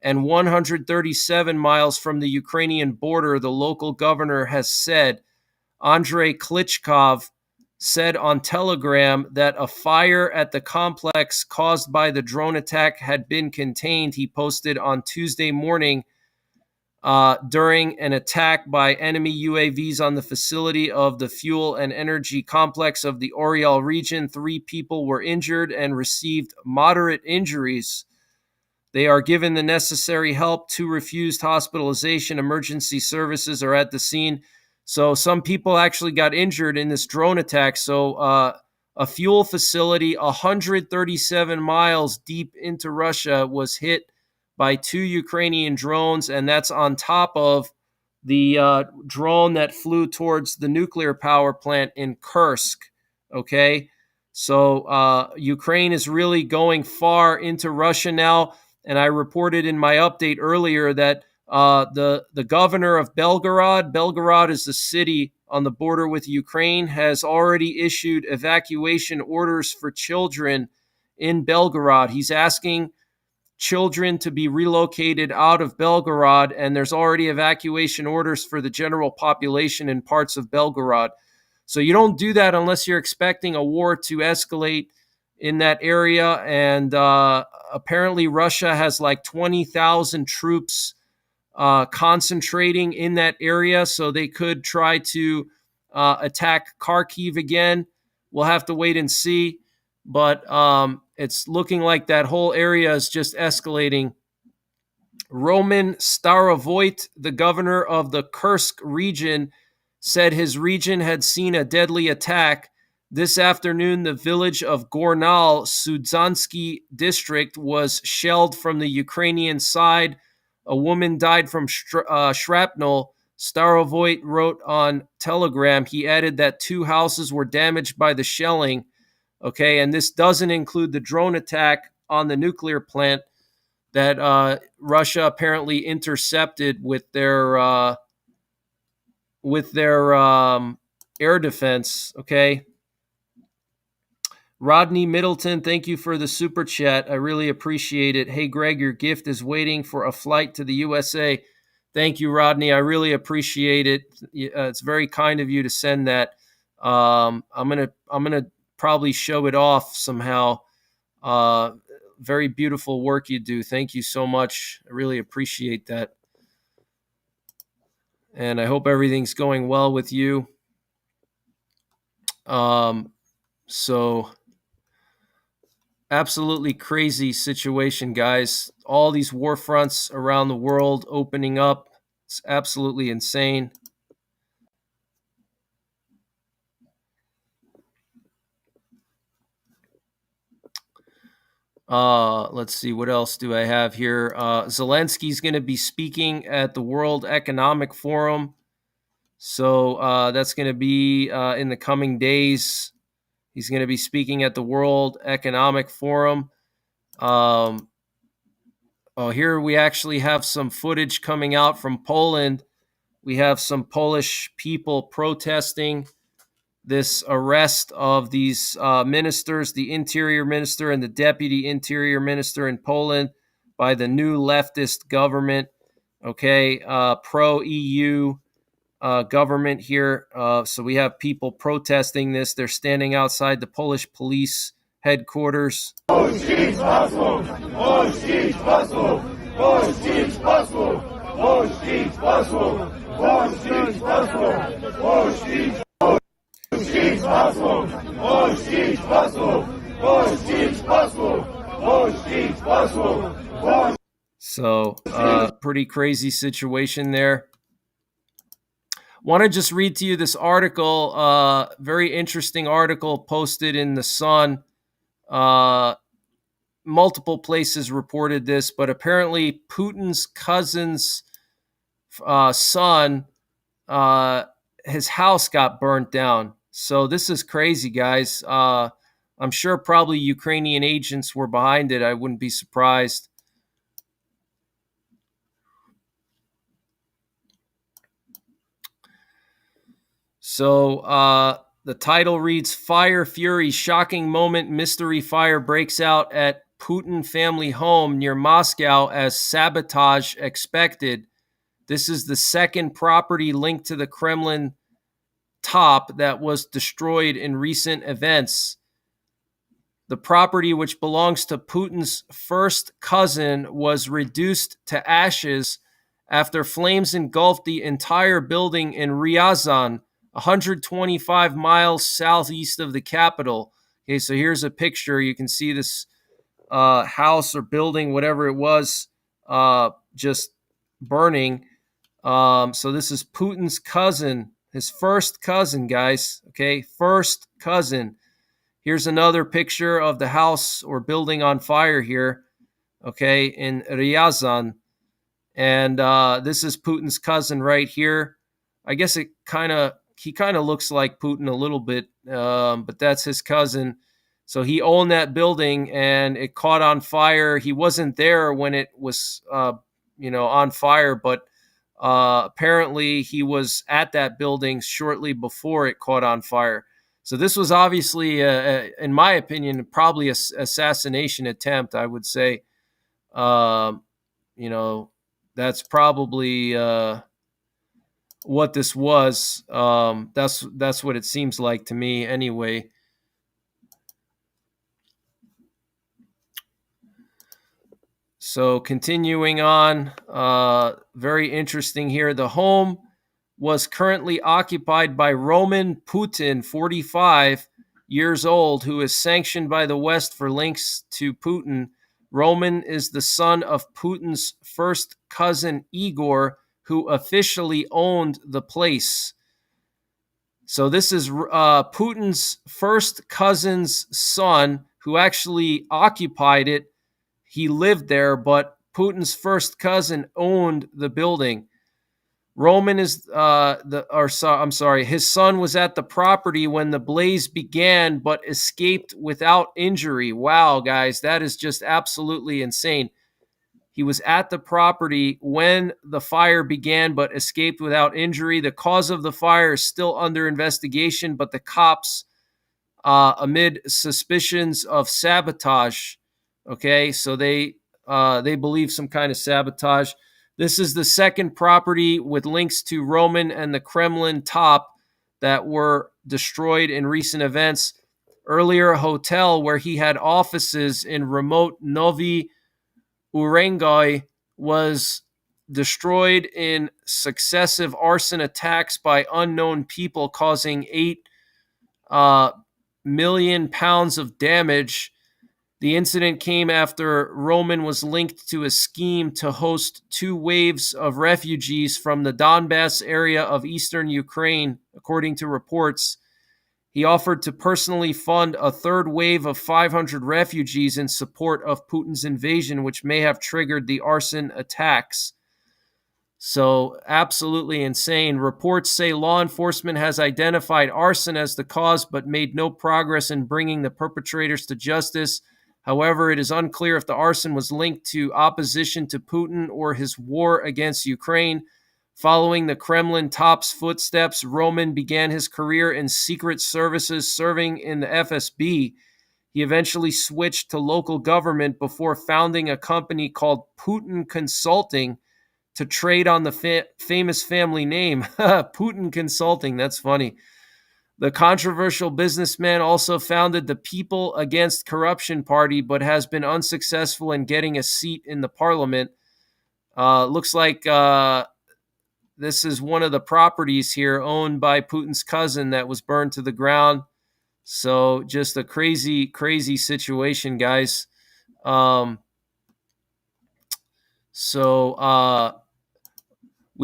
and 137 miles from the Ukrainian border, the local governor has said. Andrei Klitschkov said on Telegram that a fire at the complex caused by the drone attack had been contained. He posted on Tuesday morning during an attack by enemy UAVs on the facility of the fuel and energy complex of the Oryol region. 3 people were injured and received moderate injuries. They are given the necessary help. 2 refused hospitalization. Emergency services are at the scene. So some people actually got injured in this drone attack. So a fuel facility 137 miles deep into Russia was hit by 2 Ukrainian drones, and that's on top of the drone that flew towards the nuclear power plant in Kursk. Okay, so Ukraine is really going far into Russia now, and I reported in my update earlier that the governor of Belgorod is the city on the border with Ukraine, has already issued evacuation orders for children in Belgorod. He's asking children to be relocated out of Belgorod, and there's already evacuation orders for the general population in parts of Belgorod. So you don't do that unless you're expecting a war to escalate in that area. And apparently Russia has like 20,000 troops concentrating in that area, so they could try to attack Kharkiv again. We'll have to wait and see, but it's looking like that whole area is just escalating Roman Starovoit, the governor of the Kursk region, said his region had seen a deadly attack. This afternoon, the village of Gornal, Sudzansky district, was shelled from the Ukrainian side. A woman died from shrapnel. Starovoit wrote on Telegram. He added that 2 houses were damaged by the shelling. Okay, and this doesn't include the drone attack on the nuclear plant that Russia apparently intercepted with their air defense. Okay. Rodney Middleton, thank you for the super chat. I really appreciate it. Hey, Greg, your gift is waiting for a flight to the USA. Thank you, Rodney. I really appreciate it. It's very kind of you to send that. I'm gonna probably show it off somehow. Very beautiful work you do. Thank you so much. I really appreciate that. And I hope everything's going well with you. So absolutely crazy situation, guys. All these war fronts around the world opening up. It's absolutely insane. Let's see, what else do I have here? Zelensky's going to be speaking at the World Economic Forum. So that's going to be in the coming days. He's going to be speaking at the World Economic Forum. Here we actually have some footage coming out from Poland. We have some Polish people protesting this arrest of these ministers, the interior minister and the deputy interior minister in Poland, by the new leftist government. Okay, pro-EU government here. So we have people protesting this. They're standing outside the Polish police headquarters. So, pretty crazy situation there. Want to just read to you this article, very interesting article posted in The Sun. Multiple places reported this, but apparently Putin's cousin's son, his house got burnt down. So this is crazy, guys. I'm sure probably Ukrainian agents were behind it. I wouldn't be surprised. So the title reads, Fire Fury, Shocking Moment, Mystery Fire Breaks Out at Putin Family Home near Moscow as sabotage expected. This is the second property linked to the Kremlin top that was destroyed in recent events. The property, which belongs to Putin's first cousin, was reduced to ashes after flames engulfed the entire building in Ryazan, 125 miles southeast of the capital. Okay, so here's a picture. You can see this house or building, whatever it was, just burning. So this is Putin's cousin, his first cousin, guys. Okay, first cousin. Here's another picture of the house or building on fire here, okay, in Ryazan. And this is Putin's cousin right here. I guess he kind of looks like Putin a little bit, but that's his cousin. So he owned that building and it caught on fire. He wasn't there when it was, on fire, but apparently he was at that building shortly before it caught on fire. So this was obviously, in my opinion, probably an assassination attempt, I would say. That's probably what this was. That's what it seems like to me anyway. So continuing on, very interesting here. The home was currently occupied by Roman Putin, 45 years old, who is sanctioned by the West for links to Putin. Roman is the son of Putin's first cousin Igor, who officially owned the place. So this is Putin's first cousin's son who actually occupied it. He lived there, but Putin's first cousin owned the building. Roman is his son was at the property when the blaze began, but escaped without injury. Wow, guys, that is just absolutely insane. He was at the property when the fire began, but escaped without injury. The cause of the fire is still under investigation, but the cops, amid suspicions of sabotage, okay, so they believe some kind of sabotage. This is the second property with links to Roman and the Kremlin top that were destroyed in recent events. Earlier, a hotel where he had offices in remote Novi Urengoi was destroyed in successive arson attacks by unknown people, causing 8 million pounds of damage. The incident came after Roman was linked to a scheme to host 2 waves of refugees from the Donbass area of eastern Ukraine, according to reports. He offered to personally fund a 3rd wave of 500 refugees in support of Putin's invasion, which may have triggered the arson attacks. So, absolutely insane. Reports say law enforcement has identified arson as the cause, but made no progress in bringing the perpetrators to justice. However, it is unclear if the arson was linked to opposition to Putin or his war against Ukraine. Following the Kremlin top's footsteps, Roman began his career in secret services, serving in the FSB. He eventually switched to local government before founding a company called Putin Consulting to trade on the famous family name, Putin Consulting. That's funny. The controversial businessman also founded the People Against Corruption Party, but has been unsuccessful in getting a seat in the parliament. Looks like this is one of the properties here owned by Putin's cousin that was burned to the ground. So just a crazy, crazy situation, guys. We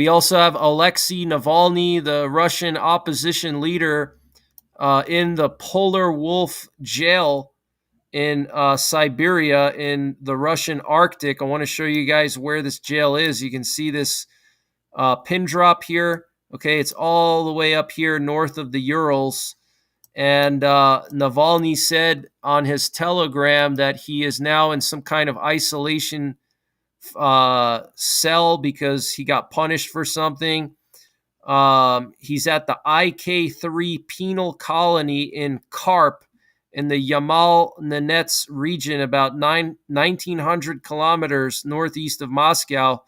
also have Alexei Navalny, the Russian opposition leader, in the Polar Wolf jail in Siberia in the Russian Arctic. I want to show you guys where this jail is. You can see this pin drop here. Okay, it's all the way up here north of the Urals. And Navalny said on his Telegram that he is now in some kind of isolation cell because he got punished for something. He's at the IK3 penal colony in Karp in the Yamal-Nenets region, about 1,900 kilometers northeast of Moscow.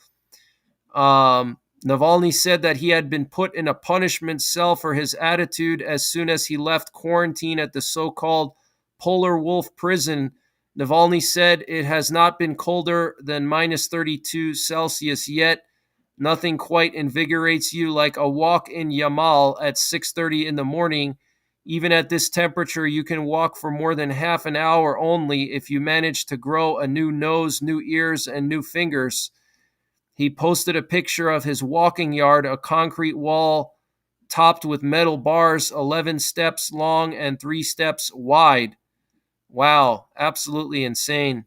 Navalny said that he had been put in a punishment cell for his attitude as soon as he left quarantine at the so-called Polar Wolf prison. Navalny said it has not been colder than minus 32 Celsius yet. Nothing quite invigorates you like a walk in Yamal at 6:30 in the morning. Even at this temperature, you can walk for more than half an hour only if you manage to grow a new nose, new ears, and new fingers. He posted a picture of his walking yard, a concrete wall topped with metal bars, 11 steps long and 3 steps wide. Wow, absolutely insane.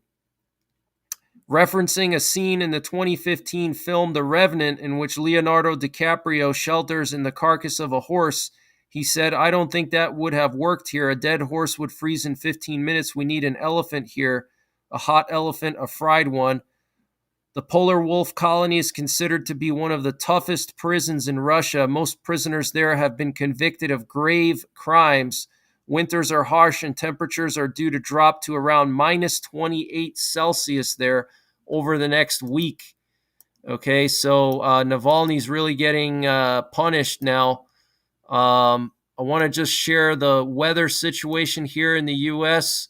Referencing a scene in the 2015 film The Revenant in which Leonardo DiCaprio shelters in the carcass of a horse, he said, "I don't think that would have worked here. A dead horse would freeze in 15 minutes. We need an elephant here, a hot elephant, a fried one." The Polar Wolf colony is considered to be one of the toughest prisons in Russia. Most prisoners there have been convicted of grave crimes. Winters are harsh and temperatures are due to drop to around minus 28 Celsius there over the next week. Okay, so Navalny's really getting punished now. I want to just share the weather situation here in the U.S.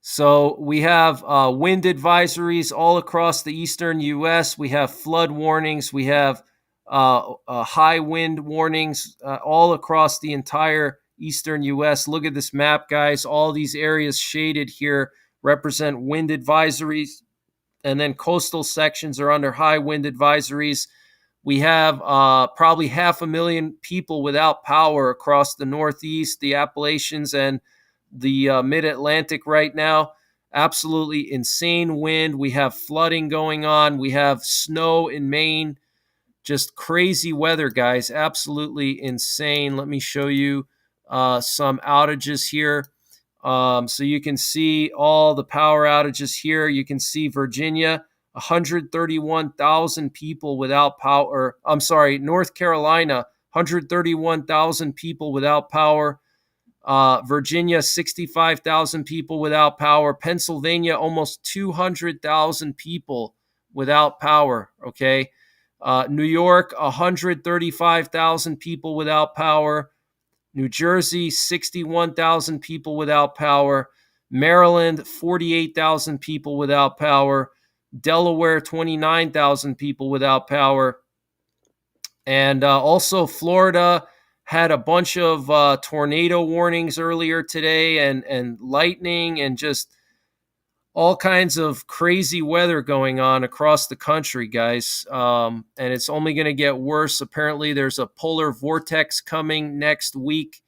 So we have wind advisories all across the eastern U.S. We have flood warnings. We have high wind warnings all across the entire eastern U.S. Look at this map, guys. All these areas shaded here represent wind advisories, and then coastal sections are under high wind advisories. We have probably 500,000 people without power across the Northeast, the Appalachians, and the Mid-Atlantic right now. Absolutely insane wind. We have flooding going on. We have snow in Maine. Just crazy weather, guys. Absolutely insane. Let me show you some outages here. So you can see all the power outages here. You can see Virginia, 131,000 people without power. I'm sorry, North Carolina, 131,000 people without power. Virginia, 65,000 people without power. Pennsylvania, almost 200,000 people without power. Okay. New York, 135,000 people without power. New Jersey, 61,000 people without power. Maryland, 48,000 people without power. Delaware, 29,000 people without power. And also Florida had a bunch of tornado warnings earlier today, and lightning, and just all kinds of crazy weather going on across the country, guys. And it's only going to get worse. Apparently, there's a polar vortex coming next week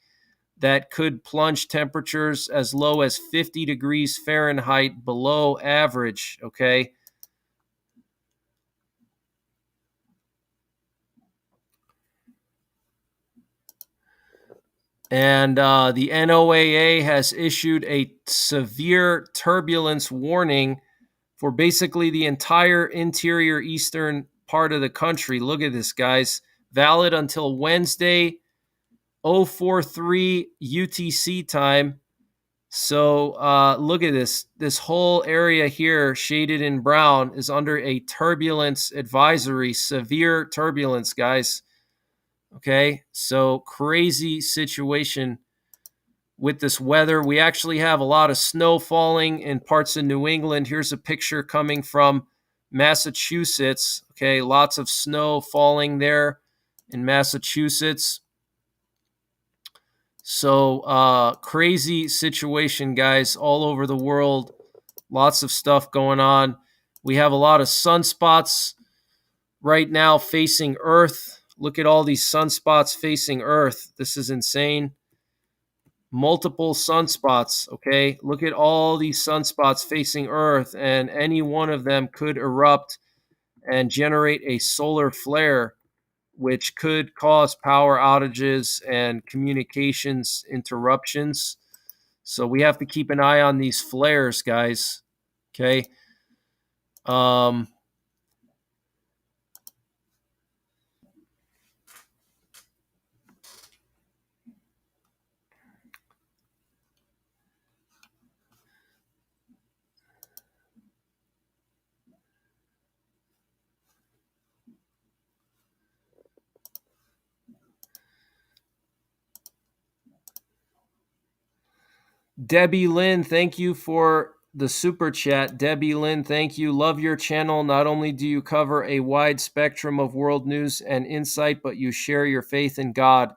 that could plunge temperatures as low as 50 degrees Fahrenheit below average, okay? And the NOAA has issued a severe turbulence warning for basically the entire interior eastern part of the country. Look at this, guys. Valid until Wednesday, 043 UTC time. So look at this. This whole area here, shaded in brown, is under a turbulence advisory, severe turbulence, guys. Okay, so crazy situation with this weather. We actually have a lot of snow falling in parts of New England. Here's a picture coming from Massachusetts. Okay, lots of snow falling there in Massachusetts. So crazy situation, guys, all over the world. Lots of stuff going on. We have a lot of sunspots right now facing Earth. Look at all these sunspots facing Earth. This is insane. Multiple sunspots, okay? Look at all these sunspots facing Earth, and any one of them could erupt and generate a solar flare, which could cause power outages and communications interruptions. So we have to keep an eye on these flares, guys, okay? Debbie Lynn, thank you for the super chat. Debbie Lynn, thank you. Love your channel. Not only do you cover a wide spectrum of world news and insight, but you share your faith in God.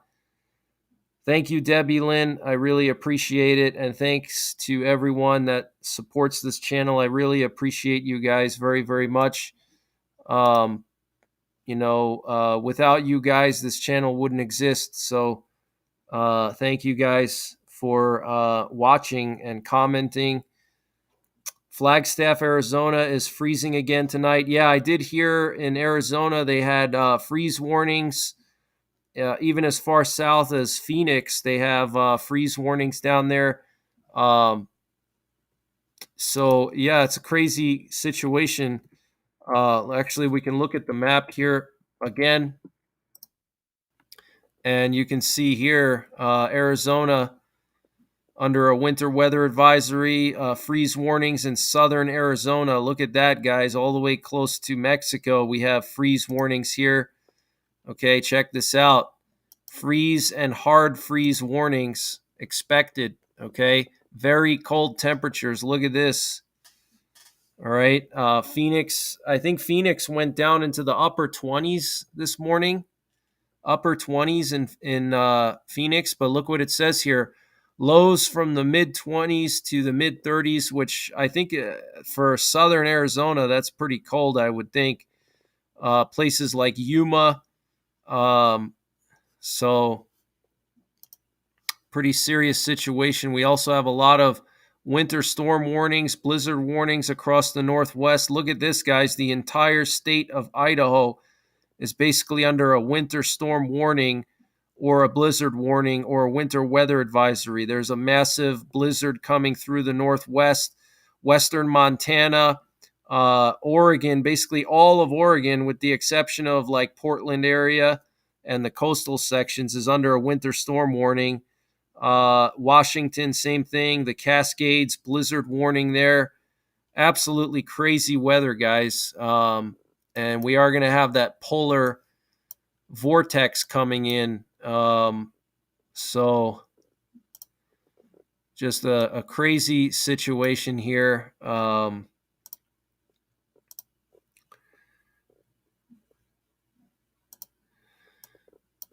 Thank you, Debbie Lynn. I really appreciate it. And thanks to everyone that supports this channel. I really appreciate you guys very, very much. Without you guys, this channel wouldn't exist. So thank you guys for watching and commenting. Flagstaff, Arizona is freezing again tonight. Yeah, I did hear in Arizona they had freeze warnings. Even as far south as Phoenix, they have freeze warnings down there. So, yeah, it's a crazy situation. Actually, we can look at the map here again. And you can see here, Arizona under a winter weather advisory, freeze warnings in southern Arizona. Look at that, guys, all the way close to Mexico. We have freeze warnings here. Okay, check this out. Freeze and hard freeze warnings expected. Okay, very cold temperatures. Look at this. All right. Phoenix, I think Phoenix went down into the upper 20s this morning, upper 20s in Phoenix. But look what it says here: lows from the mid 20s to the mid 30s, which I think for southern Arizona, that's pretty cold, I would think. Places like Yuma. Um, so, pretty serious situation. We also have a lot of winter storm warnings, blizzard warnings across the Northwest. Look at this, guys. The entire state of Idaho is basically under a winter storm warning or a blizzard warning or a winter weather advisory. There's a massive blizzard coming through the Northwest, western Montana, Oregon, basically all of Oregon, with the exception of like Portland area and the coastal sections, is under a winter storm warning. Washington, same thing. The Cascades, blizzard warning there. Absolutely crazy weather, guys. And we are going to have that polar vortex coming in. So just a crazy situation here.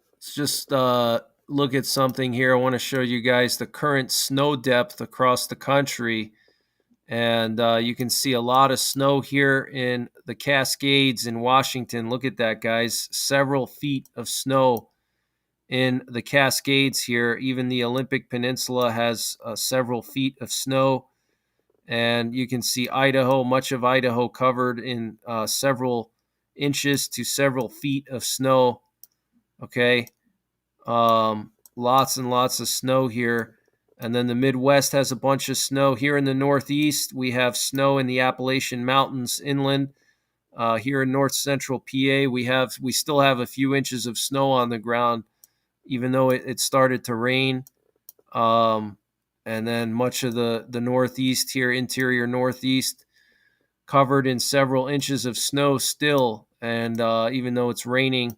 Let's just look at something here. I want to show you guys the current snow depth across the country. And you can see a lot of snow here in the Cascades in Washington. Look at that, guys. Several feet of snow in the Cascades here. Even the Olympic Peninsula has several feet of snow. And you can see Idaho, much of Idaho covered in several inches to several feet of snow. Okay. Lots and lots of snow here. And then the Midwest has a bunch of snow. Here in the Northeast, we have snow in the Appalachian Mountains inland. Here in north central PA, we still have a few inches of snow on the ground, even though it started to rain. And then much of the Northeast here, interior Northeast, covered in several inches of snow still. And even though it's raining,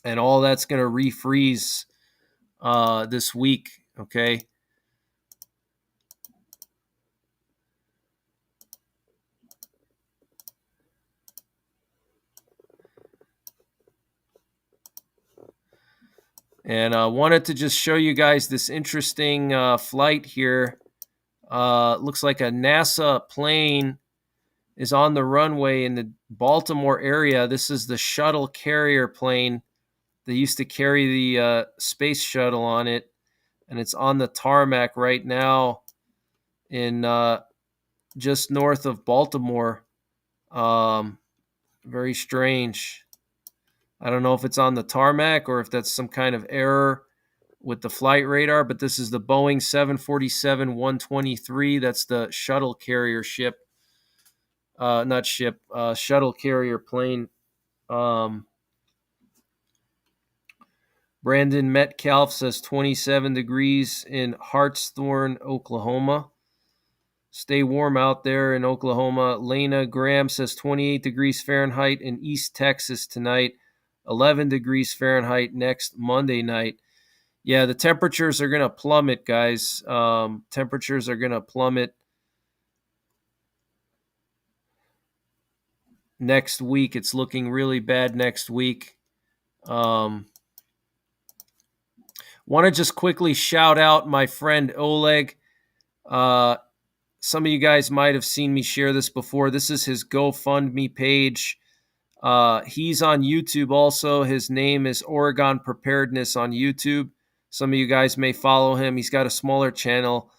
and all that's going to refreeze this week. Okay. And I wanted to just show you guys this interesting flight here. Looks like a NASA plane is on the runway in the Baltimore area. This is the shuttle carrier plane. They used to carry the space shuttle on it, and it's on the tarmac right now in just north of Baltimore. Very strange. I don't know if it's on the tarmac or if that's some kind of error with the flight radar, but this is the Boeing 747-123. That's the shuttle carrier ship. Not ship, shuttle carrier plane. Brandon Metcalf says 27 degrees in Hartshorn, Oklahoma. Stay warm out there in Oklahoma. Lena Graham says 28 degrees Fahrenheit in East Texas tonight, 11 degrees Fahrenheit next Monday night. Yeah, the temperatures are going to plummet, guys. Temperatures are going to plummet next week. It's looking really bad next week. Want to just quickly shout out my friend Oleg. Some of you guys might have seen me share this before. This is his GoFundMe page. He's on YouTube also. His name is Oregon Preparedness on YouTube. Some of you guys may follow him. He's got a smaller channel,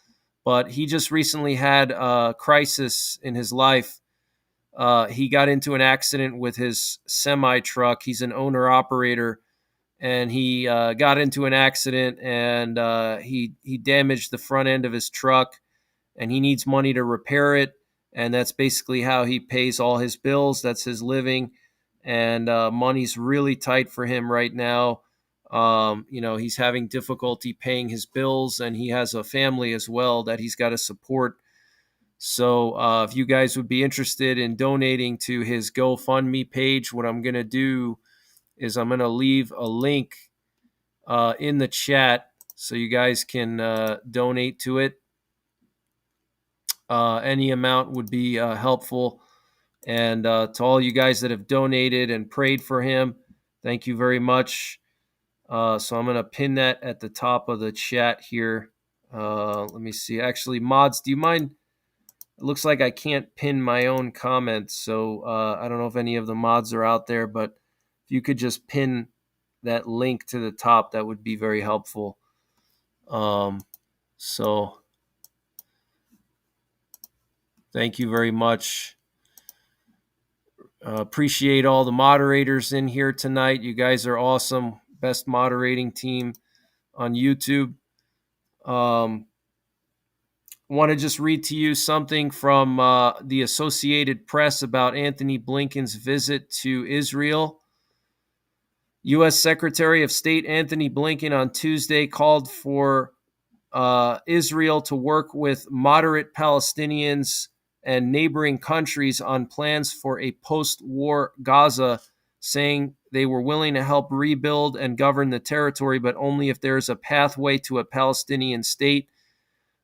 but he just recently had a crisis in his life. He got into an accident with his semi-truck. He's an owner-operator, and he got into an accident, and he damaged the front end of his truck, and he needs money to repair it, and that's basically how he pays all his bills. That's his living, and money's really tight for him right now. He's having difficulty paying his bills, and he has a family as well that he's got to support. So if you guys would be interested in donating to his GoFundMe page, what I'm going to do is I'm going to leave a link in the chat so you guys can donate to it. Any amount would be helpful. And to all you guys that have donated and prayed for him, thank you very much. So I'm going to pin that at the top of the chat here. Let me see. Actually, mods, do you mind? It looks like I can't pin my own comments, so I don't know if any of the mods are out there, but if you could just pin that link to the top, that would be very helpful. So thank you very much. Appreciate all the moderators in here tonight. You guys are awesome. Best moderating team on YouTube. Want to just read to you something from the Associated Press about Anthony Blinken's visit to Israel. U.S. Secretary of State Anthony Blinken on Tuesday called for Israel to work with moderate Palestinians and neighboring countries on plans for a post-war Gaza, saying they were willing to help rebuild and govern the territory, but only if there is a pathway to a Palestinian state.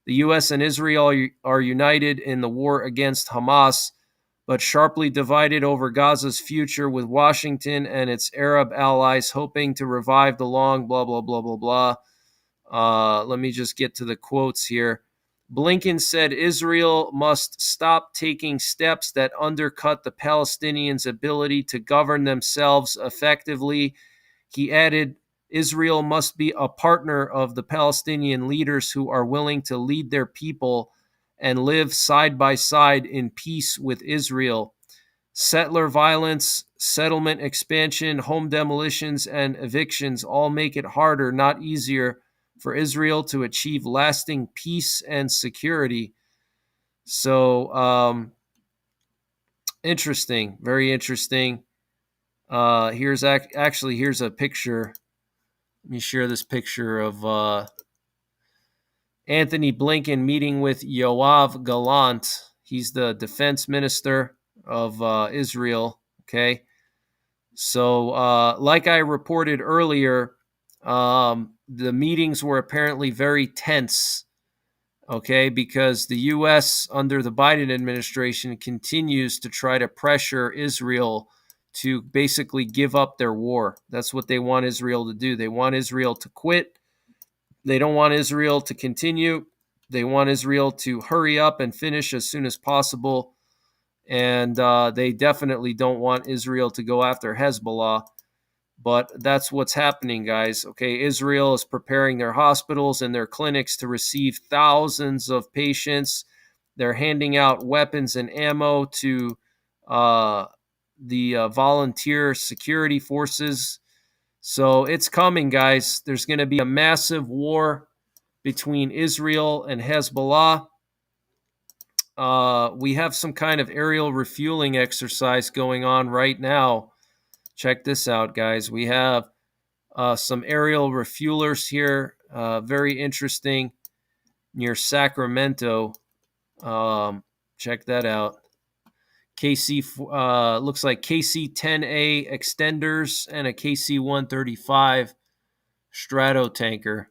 The U.S. and Israel are united in the war against Hamas, but sharply divided over Gaza's future, with Washington and its Arab allies hoping to revive the long blah, blah, blah, blah, blah. Let me just get to the quotes here. Blinken said Israel must stop taking steps that undercut the Palestinians' ability to govern themselves effectively. He added, Israel must be a partner of the Palestinian leaders who are willing to lead their people and live side by side in peace with Israel. Settler violence, settlement expansion, home demolitions, and evictions all make it harder, not easier, for Israel to achieve lasting peace and security. So, interesting, very interesting. Here's a picture. Let me share this picture of Anthony Blinken meeting with Yoav Gallant. He's the defense minister of Israel. Okay. So, like I reported earlier, the meetings were apparently very tense. Okay, because the U.S. under the Biden administration continues to try to pressure Israel to basically give up their war. That's what they want Israel to do. They want Israel to quit. They don't want Israel to continue. They want Israel to hurry up and finish as soon as possible. And they definitely don't want Israel to go after Hezbollah. But that's what's happening, guys. Okay, Israel is preparing their hospitals and their clinics to receive thousands of patients. They're handing out weapons and ammo to the volunteer security forces. So it's coming, guys. There's going to be a massive war between Israel and Hezbollah. We have some kind of aerial refueling exercise going on right now. Check this out, guys. We have some aerial refuelers here. Very interesting, near Sacramento. Check that out. Looks like KC-10A extenders and a KC-135 strato tanker.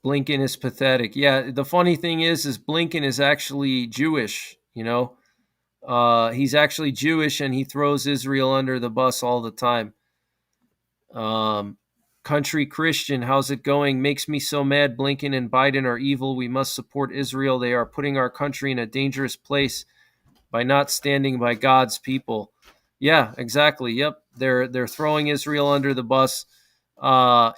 Blinken is pathetic. Yeah, the funny thing is Blinken is actually Jewish, you know. He's actually Jewish, and he throws Israel under the bus all the time. Country Christian, how's it going? Makes me so mad. Blinken and Biden are evil. We must support Israel. They are putting our country in a dangerous place by not standing by God's people. Yeah, exactly. Yep, they're throwing Israel under the bus.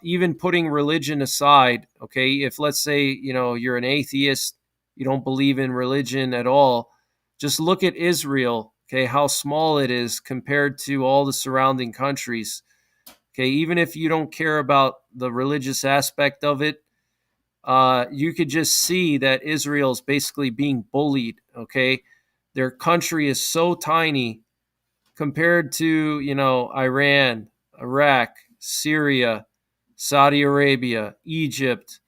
Even putting religion aside, okay, if let's say, you're an atheist, you don't believe in religion at all, just look at Israel, okay, how small it is compared to all the surrounding countries. Okay, even if you don't care about the religious aspect of it, you could just see that Israel is basically being bullied, okay? Their country is so tiny compared to, Iran, Iraq, Syria, Saudi Arabia, Egypt,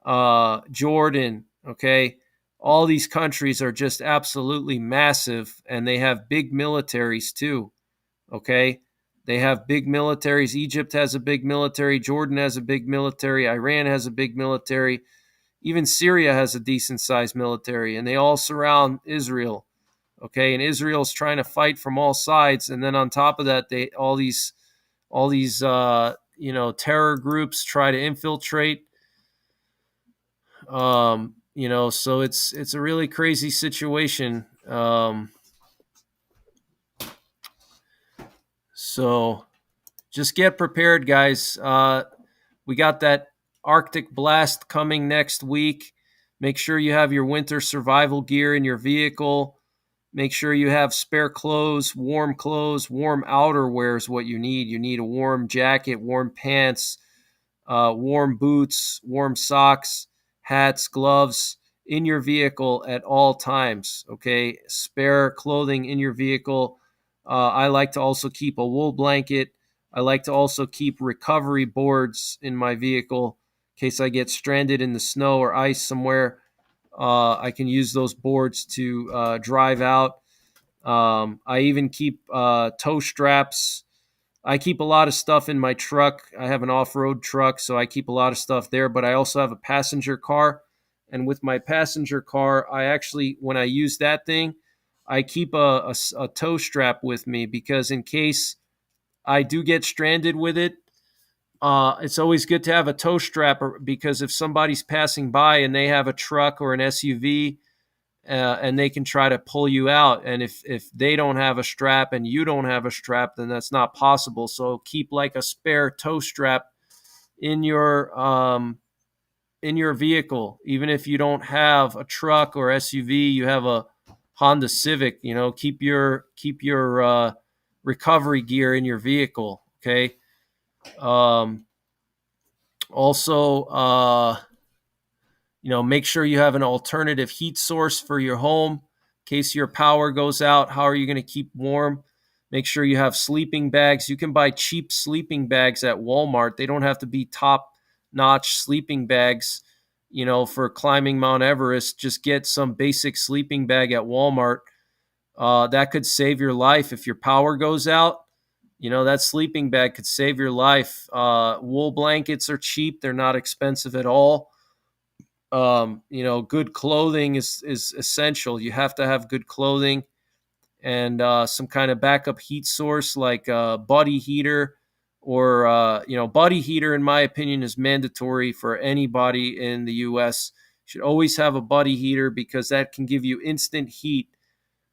Jordan, okay? All these countries are just absolutely massive, and they have big militaries too, okay? They have big militaries. Egypt has a big military. Jordan has a big military. Iran has a big military. Even Syria has a decent sized military, and they all surround Israel. Okay, and Israel's trying to fight from all sides, and then on top of that, they all these terror groups try to infiltrate. So it's a really crazy situation. So just get prepared, guys. We got that Arctic blast coming next week. Make sure you have your winter survival gear in your vehicle. Make sure you have spare clothes, warm outerwear is what you need. You need a warm jacket, warm pants, warm boots, warm socks, hats, gloves in your vehicle at all times. Okay, spare clothing in your vehicle. I like to also keep a wool blanket. I like to also keep recovery boards in my vehicle in case I get stranded in the snow or ice somewhere. I can use those boards to drive out. I even keep tow straps. I keep a lot of stuff in my truck. I have an off-road truck, so I keep a lot of stuff there, but I also have a passenger car. And with my passenger car, I actually, when I use that thing, I keep a tow strap with me because in case I do get stranded with it, it's always good to have a tow strap because if somebody's passing by and they have a truck or an SUV, and they can try to pull you out. And if they don't have a strap and you don't have a strap, then that's not possible. So keep like a spare tow strap in your vehicle, even if you don't have a truck or SUV. You have a Honda Civic. Keep your recovery gear in your vehicle. Okay. Also, make sure you have an alternative heat source for your home in case your power goes out. How are you going to keep warm? Make sure you have sleeping bags. You can buy cheap sleeping bags at Walmart. They don't have to be top-notch sleeping bags, for climbing Mount Everest. Just get some basic sleeping bag at Walmart. That could save your life if your power goes out. That sleeping bag could save your life. Wool blankets are cheap. They're not expensive at all. Good clothing is essential. You have to have good clothing and some kind of backup heat source like a buddy heater or, buddy heater, in my opinion, is mandatory for anybody in the U.S. You should always have a buddy heater because that can give you instant heat.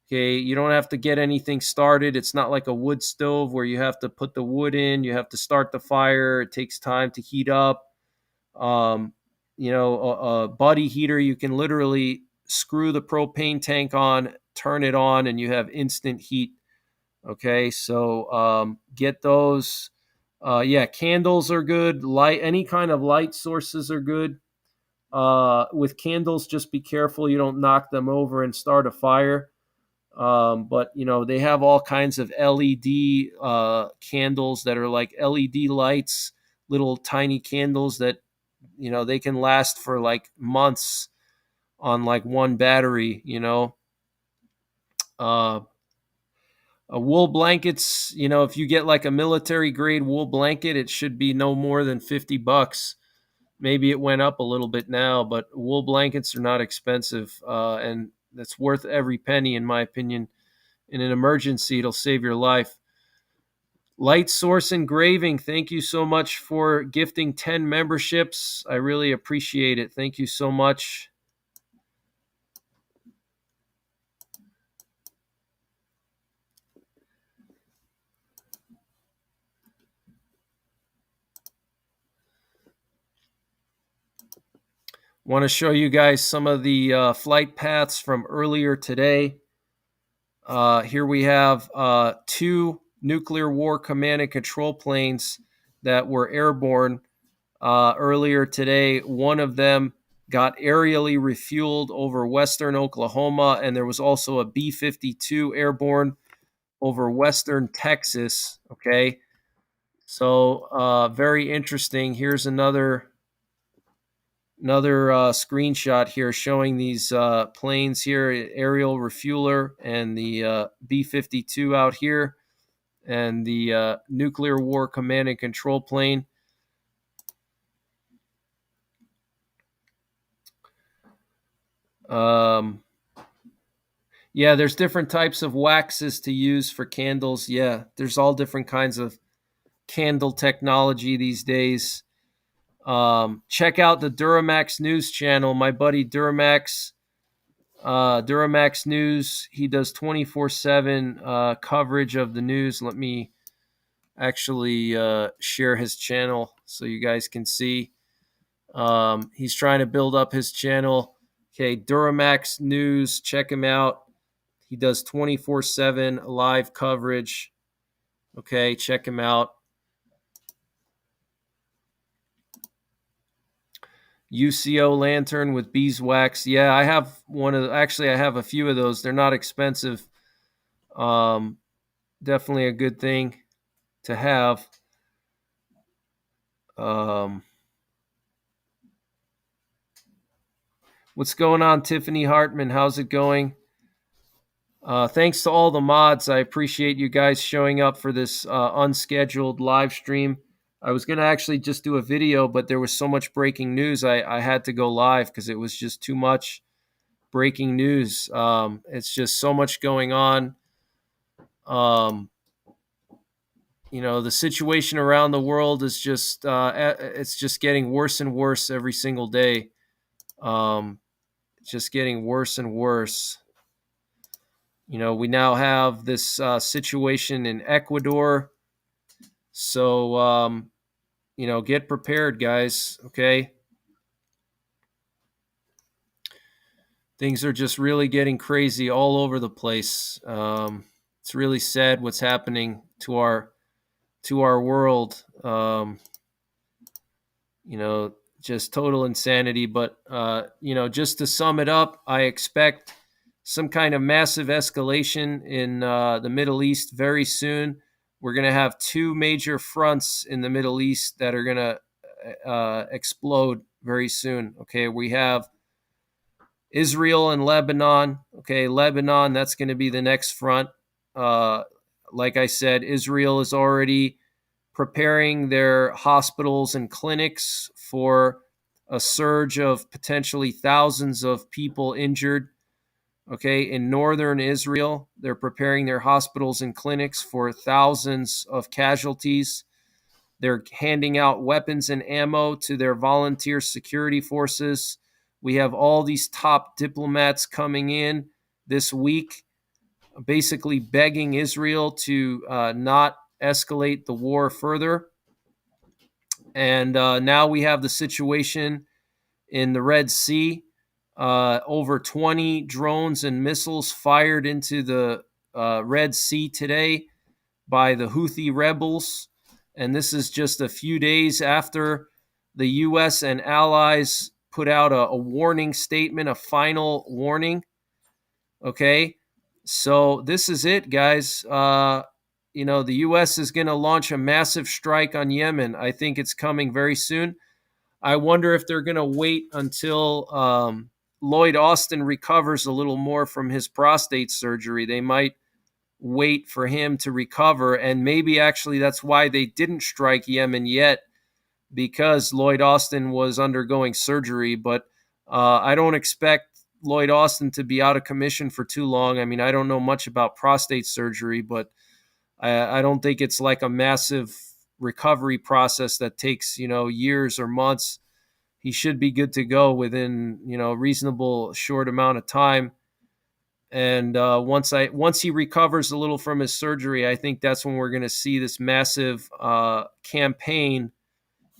Okay, you don't have to get anything started. It's not like a wood stove where you have to put the wood in, you have to start the fire. It takes time to heat up. A buddy heater, you can literally screw the propane tank on, turn it on, and you have instant heat. Okay, so get those. Candles are good. Any kind of light sources are good. With candles, just be careful you don't knock them over and start a fire. But they have all kinds of LED candles that are like LED lights, little tiny candles that they can last for like months on like one battery. Wool blankets, if you get like a military grade wool blanket, it should be no more than $50. Maybe it went up a little bit now, but wool blankets are not expensive, and that's worth every penny, in my opinion. In an emergency, it'll save your life. Light Source Engraving, thank you so much for gifting 10 memberships. I really appreciate it. Thank you so much. Want to show you guys some of the flight paths from earlier today. Here we have 2 nuclear war command and control planes that were airborne earlier today. One of them got aerially refueled over western Oklahoma, and there was also a B-52 airborne over western Texas. Okay, so very interesting. Here's another screenshot here showing these planes here, aerial refueler and the B-52 out here. and the nuclear war command and control plane. Yeah, there's different types of waxes to use for candles. Yeah, there's all different kinds of candle technology these days. Check out the Duramax News channel. My buddy Duramax, Duramax News. He does 24/7 coverage of the news. Let me actually share his channel so you guys can see. He's trying to build up his channel. Okay, Duramax News. Check him out. He does 24/7 live coverage. Okay, check him out. UCO lantern with beeswax. Yeah, I have one of. Actually, I have a few of those. They're not expensive. Definitely a good thing to have. What's going on, Tiffany Hartman? How's it going? Thanks to all the mods. I appreciate you guys showing up for this unscheduled live stream. I was going to actually just do a video, but there was so much breaking news. I had to go live because it was just too much breaking news. It's just so much going on. The situation around the world is just it's just getting worse and worse every single day. It's just getting worse and worse. We now have this situation in Ecuador. So, get prepared, guys. Okay. Things are just really getting crazy all over the place. It's really sad what's happening to our world. Just total insanity. But, just to sum it up, I expect some kind of massive escalation in the Middle East very soon. We're going to have two major fronts in the Middle East that are going to explode very soon. Okay, we have Israel and Lebanon. Okay, Lebanon, that's going to be the next front. Like I said, Israel is already preparing their hospitals and clinics for a surge of potentially thousands of people injured. Okay, in northern Israel, they're preparing their hospitals and clinics for thousands of casualties. They're handing out weapons and ammo to their volunteer security forces. We have all these top diplomats coming in this week, basically begging Israel to not escalate the war further. And now we have the situation in the Red Sea. Over 20 drones and missiles fired into the Red Sea today by the Houthi rebels. And this is just a few days after the U.S. and allies put out a warning statement, a final warning. Okay, so this is it, guys. The U.S. is going to launch a massive strike on Yemen. I think it's coming very soon. I wonder if they're going to wait until Lloyd Austin recovers a little more from his prostate surgery. They might wait for him to recover, and maybe actually that's why they didn't strike Yemen yet, because Lloyd Austin was undergoing surgery. But I don't expect Lloyd Austin to be out of commission for too long. I mean, I don't know much about prostate surgery, but I don't think it's like a massive recovery process that takes, years or months. He should be good to go within, a reasonable short amount of time. And once he recovers a little from his surgery, I think that's when we're going to see this massive campaign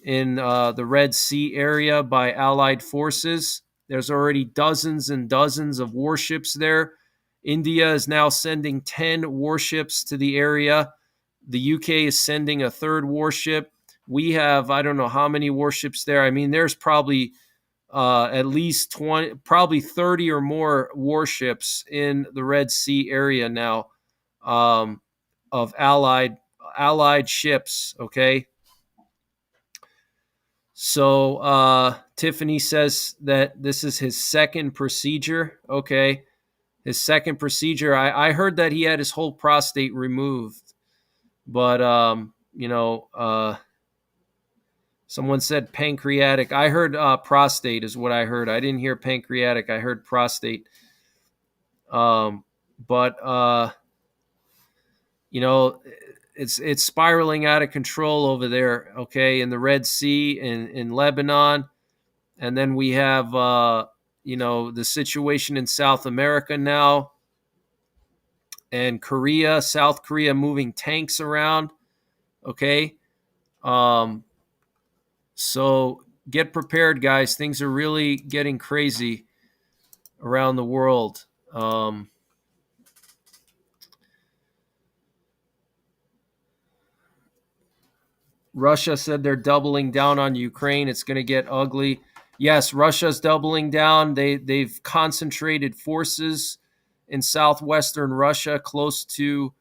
in the Red Sea area by Allied forces. There's already dozens and dozens of warships there. India is now sending 10 warships to the area. The UK is sending a third warship. We have, I don't know how many warships there. I mean, there's probably at least 20, probably 30 or more warships in the Red Sea area now, of allied ships. Okay. So Tiffany says that this is his second procedure. Okay. His second procedure. I heard that he had his whole prostate removed. But someone said pancreatic. I heard prostate is what I heard. I didn't hear pancreatic. I heard prostate. But it's spiraling out of control over there. Okay, in the Red Sea, in Lebanon, and then we have the situation in South America now, and Korea, South Korea moving tanks around. Okay, so get prepared, guys. Things are really getting crazy around the world. Russia said they're doubling down on Ukraine. It's going to get ugly. Yes, Russia's doubling down. They've concentrated forces in southwestern Russia, close to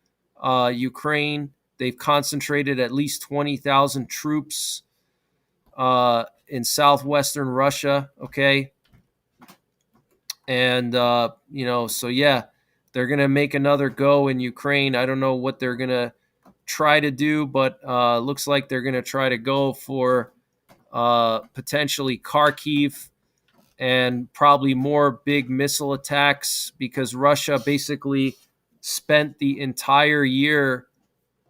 Ukraine. They've concentrated at least 20,000 troops in southwestern Russia. Okay, and so yeah, they're going to make another go in Ukraine. I don't know what they're going to try to do, but looks like they're going to try to go for potentially Kharkiv and probably more big missile attacks, because Russia basically spent the entire year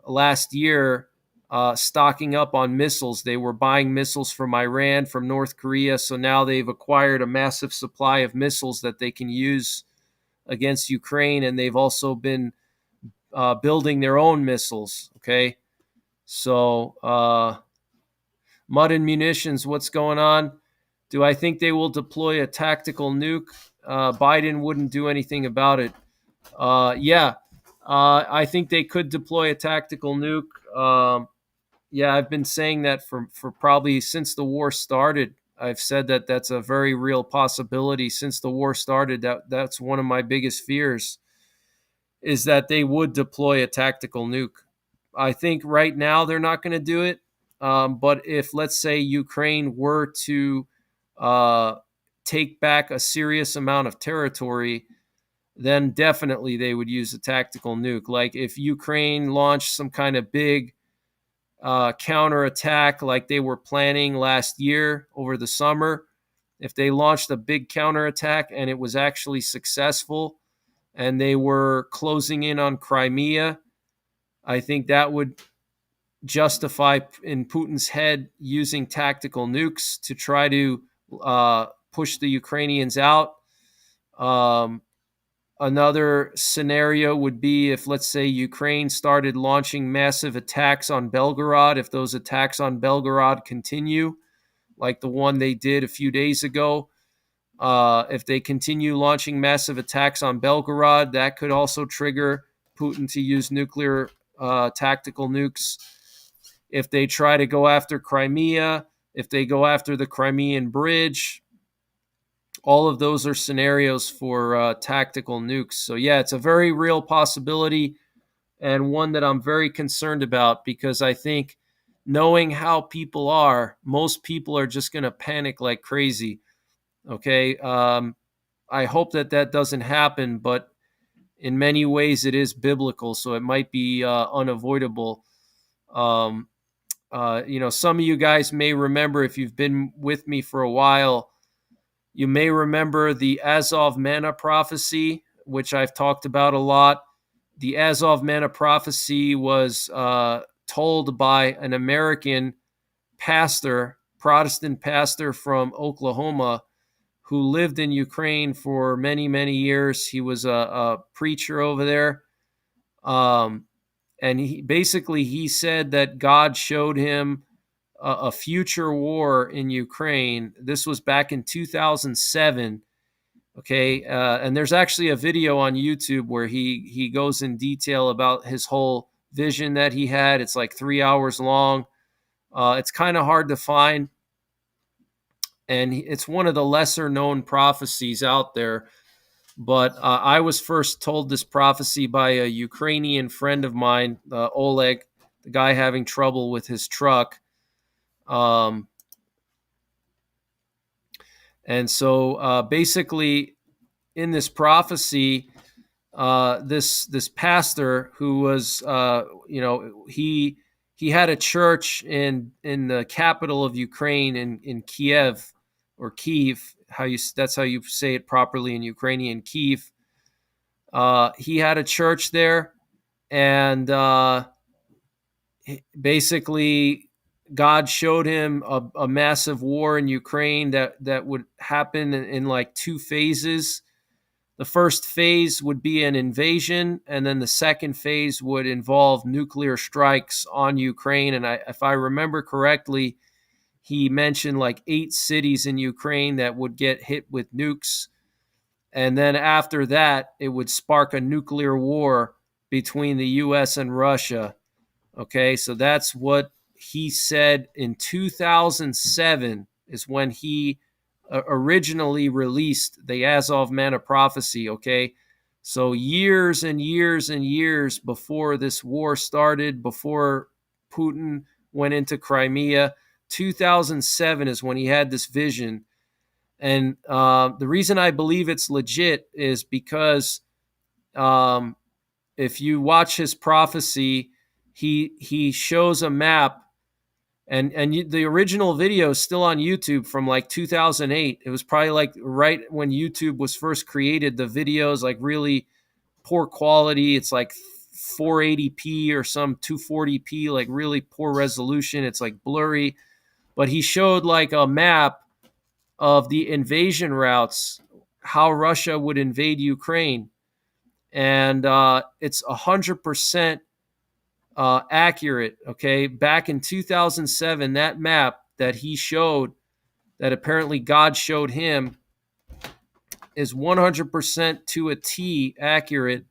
last year stocking up on missiles. They were buying missiles from Iran, from North Korea, so now they've acquired a massive supply of missiles that they can use against Ukraine, and they've also been building their own missiles. Okay, so Mud and Munitions, what's going on? Do I think they will deploy a tactical nuke? Biden wouldn't do anything about it. Yeah, I think they could deploy a tactical nuke. Yeah, I've been saying that for probably since the war started. I've said that that's a very real possibility since the war started. That's one of my biggest fears, is that they would deploy a tactical nuke. I think right now they're not going to do it. But if, let's say, Ukraine were to uh, take back a serious amount of territory, then definitely they would use a tactical nuke. Like if Ukraine launched some kind of big counterattack like they were planning last year over the summer, if they launched a big counterattack and it was actually successful and they were closing in on Crimea, I think that would justify in Putin's head using tactical nukes to try to push the Ukrainians out. Another scenario would be if, let's say, Ukraine started launching massive attacks on Belgorod. If those attacks on Belgorod continue, like the one they did a few days ago, if they continue launching massive attacks on Belgorod, that could also trigger Putin to use nuclear tactical nukes. If they try to go after Crimea, if they go after the Crimean Bridge, all of those are scenarios for tactical nukes. So yeah, it's a very real possibility, and one that I'm very concerned about, because I think, knowing how people are, most people are just going to panic like crazy. Okay, I hope that doesn't happen, but in many ways it is biblical, so it might be unavoidable. Some of you guys may remember, if you've been with me for a while, you may remember the Azov manna prophecy, which I've talked about a lot. The Azov manna prophecy was told by an American pastor, Protestant pastor from Oklahoma, who lived in Ukraine for many, many years. He was a preacher over there. And he said that God showed him a future war in Ukraine. This was back in 2007. Okay, and there's actually a video on YouTube where he goes in detail about his whole vision that he had. It's like 3 hours long. It's kind of hard to find, and it's one of the lesser known prophecies out there. But I was first told this prophecy by a Ukrainian friend of mine, Oleg, the guy having trouble with his truck. And so basically, in this prophecy, this pastor who was he had a church in the capital of Ukraine in Kiev or Kiev, that's how you say it properly in Ukrainian, Kiev. He had a church there, and basically God showed him a massive war in Ukraine that would happen in like two phases. The first phase would be an invasion, and then the second phase would involve nuclear strikes on Ukraine. And if I remember correctly, he mentioned like 8 cities in Ukraine that would get hit with nukes. And then after that, it would spark a nuclear war between the US and Russia. Okay, so that's what he said in 2007 is when he originally released the Azov Man of Prophecy. Okay, so years and years and years before this war started, before Putin went into Crimea, 2007 is when he had this vision. And the reason I believe it's legit is because if you watch his prophecy, he shows a map, and the original video is still on YouTube from like 2008. It was probably like right when YouTube was first created. The video is like really poor quality. It's like 480p or some 240p, like really poor resolution. It's like blurry, but he showed like a map of the invasion routes, how Russia would invade Ukraine, and it's 100% accurate. Okay, back in 2007, that map that he showed, that apparently God showed him, is 100% to a T accurate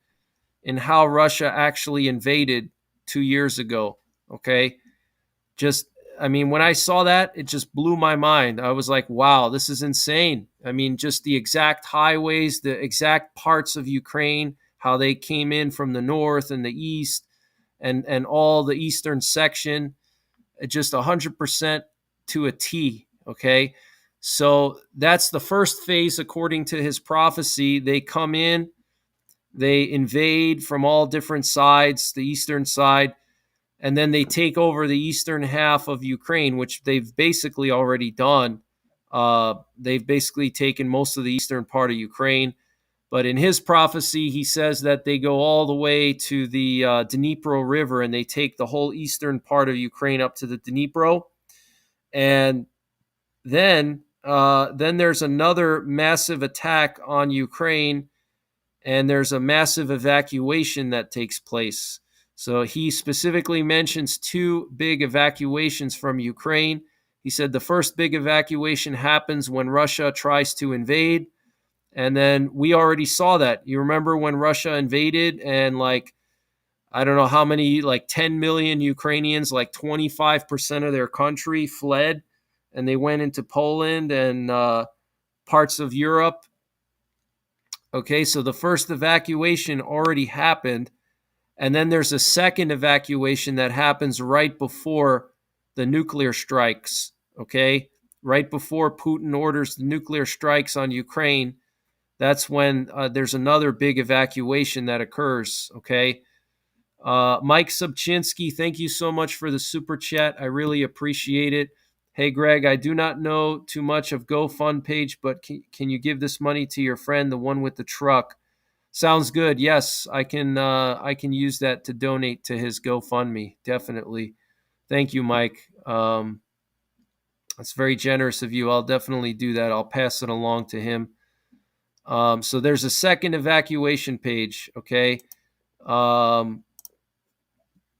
in how Russia actually invaded 2 years ago. Okay, I mean, when I saw that, it just blew my mind. I was like, wow, this is insane. I mean, just the exact highways, the exact parts of Ukraine, how they came in from the north and the east, and all the eastern section, just 100% to a T. Okay, so that's the first phase according to his prophecy. They come in, they invade from all different sides, the eastern side, and then they take over the eastern half of Ukraine, which they've basically already done. They've basically taken most of the eastern part of Ukraine. But in his prophecy, he says that they go all the way to the Dnipro River, and they take the whole eastern part of Ukraine up to the Dnipro. And then there's another massive attack on Ukraine, and there's a massive evacuation that takes place. So he specifically mentions 2 big evacuations from Ukraine. He said the first big evacuation happens when Russia tries to invade. And then we already saw that. You remember when Russia invaded, and like, I don't know how many, like 10 million Ukrainians, like 25% of their country fled, and they went into Poland and parts of Europe. Okay, so the first evacuation already happened. And then there's a second evacuation that happens right before the nuclear strikes, okay? Right before Putin orders the nuclear strikes on Ukraine, that's when there's another big evacuation that occurs, okay? Mike Subchinsky, thank you so much for the super chat. I really appreciate it. Hey, Greg, I do not know too much of GoFund page, but can you give this money to your friend, the one with the truck? Sounds good. Yes, I can use that to donate to his GoFundMe. Definitely. Thank you, Mike. That's very generous of you. I'll definitely do that. I'll pass it along to him. So there's a second evacuation page. Okay. I'm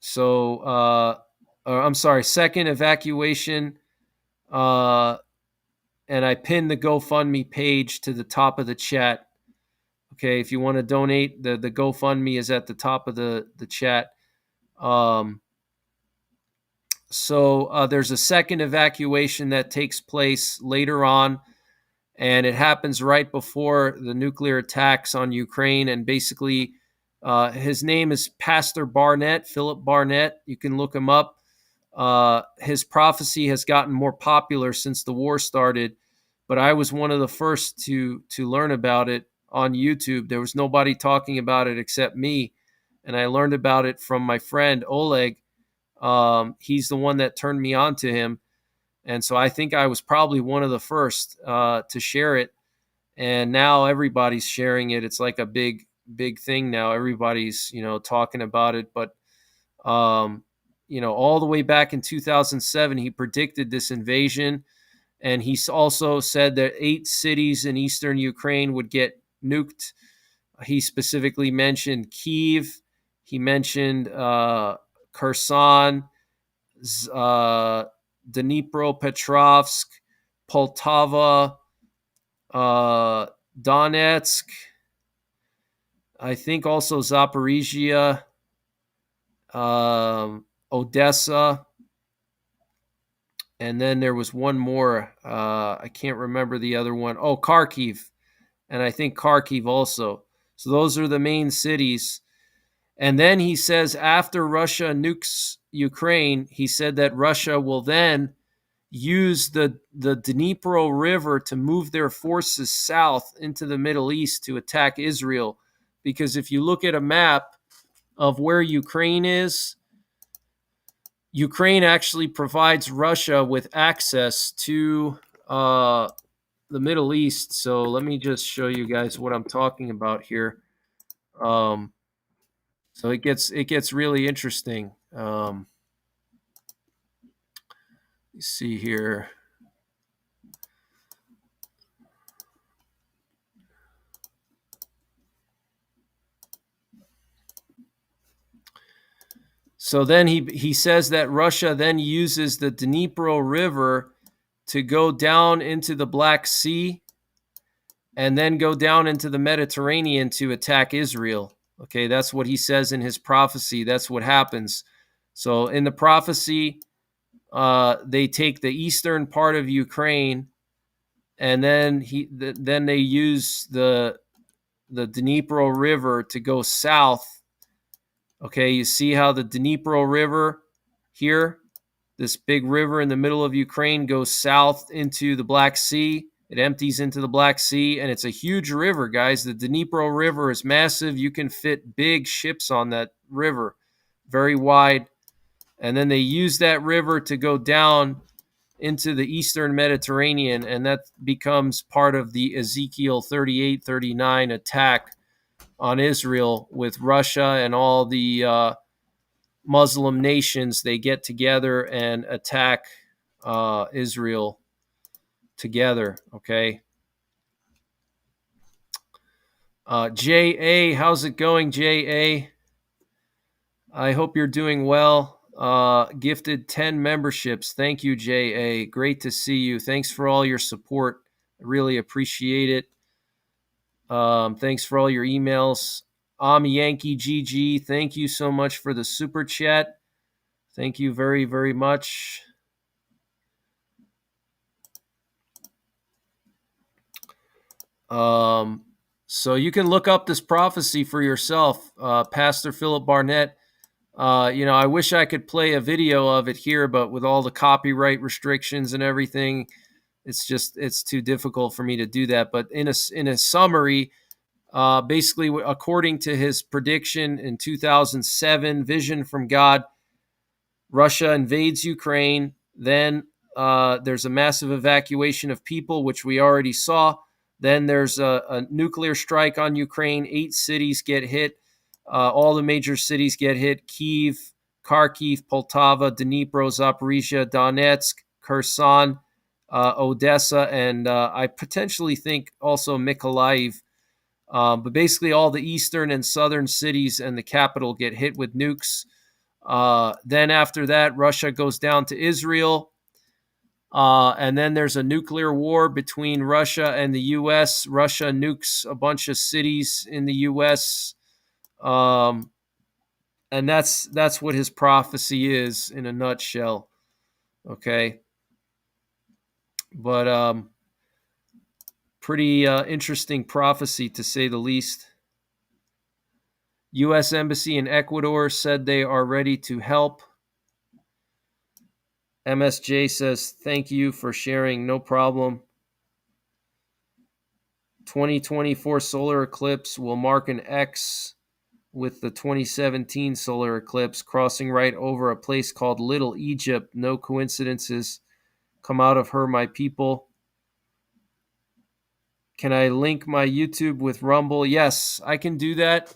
sorry, second evacuation. And I pinned the GoFundMe page to the top of the chat. Okay, if you want to donate, the GoFundMe is at the top of the chat. So there's a second evacuation that takes place later on, and it happens right before the nuclear attacks on Ukraine. And basically, his name is Pastor Barnett, Philip Barnett. You can look him up. His prophecy has gotten more popular since the war started, but I was one of the first to learn about it. on YouTube. There was nobody talking about it except me, and I learned about it from my friend Oleg. He's the one that turned me on to him, and so I think I was probably one of the first to share it. And now everybody's sharing it. It's like a big thing now. Everybody's talking about it. But all the way back in 2007, he predicted this invasion, and he also said that 8 cities in eastern Ukraine would get nuked. He specifically mentioned Kyiv. He mentioned Kherson, Dnipropetrovsk, Poltava, Donetsk, I think also Zaporizhia, Odessa, and then there was one more. I can't remember the other one. Oh, Kharkiv, and I think Kharkiv also. So those are the main cities. And then he says after Russia nukes Ukraine, he said that Russia will then use the Dnipro River to move their forces south into the Middle East to attack Israel. Because if you look at a map of where Ukraine is, Ukraine actually provides Russia with access to the Middle East. So let me just show you guys what I'm talking about here. So it gets really interesting. You see here. So then he says that Russia then uses the Dnipro River to go down into the Black Sea and then go down into the Mediterranean to attack Israel. Okay, that's what he says in his prophecy. That's what happens. So in the prophecy, they take the eastern part of Ukraine, and then then they use the Dnipro River to go south. Okay, you see how the Dnipro River here, this big river in the middle of Ukraine, goes south into the Black Sea. It empties into the Black Sea, and it's a huge river, guys. The Dnipro River is massive. You can fit big ships on that river, very wide. And then they use that river to go down into the eastern Mediterranean, and that becomes part of the Ezekiel 38-39 attack on Israel with Russia and all the Muslim nations. They get together and attack Israel together. Okay. J.A., how's it going, J.A.? I hope you're doing well. Gifted 10 memberships. Thank you, J.A. Great to see you. Thanks for all your support. I really appreciate it. Thanks for all your emails. I'm Yankee GG. Thank you so much for the super chat. Thank you very, very much. So you can look up this prophecy for yourself, Pastor Philip Barnett. I wish I could play a video of it here, but with all the copyright restrictions and everything, it's too difficult for me to do that. But in a summary, basically, according to his prediction in 2007, vision from God, Russia invades Ukraine. Then there's a massive evacuation of people, which we already saw. Then there's a nuclear strike on Ukraine. 8 cities get hit. All the major cities get hit: Kyiv, Kharkiv, Poltava, Dnipro, Zaporizhia, Donetsk, Kherson, Odessa, and I potentially think also Mykolaiv. But basically all the eastern and southern cities and the capital get hit with nukes. Then after that, Russia goes down to Israel. And then there's a nuclear war between Russia and the U.S. Russia nukes a bunch of cities in the U.S., and that's what his prophecy is in a nutshell. Okay. But pretty interesting prophecy, to say the least. U.S. Embassy in Ecuador said they are ready to help. MSJ says, thank you for sharing. No problem. 2024 solar eclipse will mark an X with the 2017 solar eclipse, crossing right over a place called Little Egypt. No coincidences. Come out of her, my people. Can I link my YouTube with Rumble? Yes, I can do that.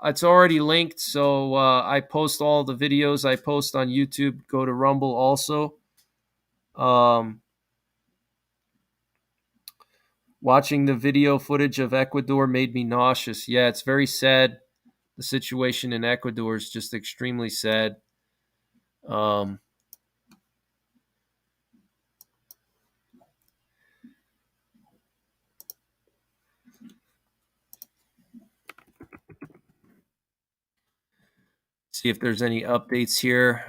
It's already linked, so I post all the videos I post on YouTube. Go to Rumble also. Watching the video footage of Ecuador made me nauseous. Yeah, it's very sad. The situation in Ecuador is just extremely sad. See if there's any updates here.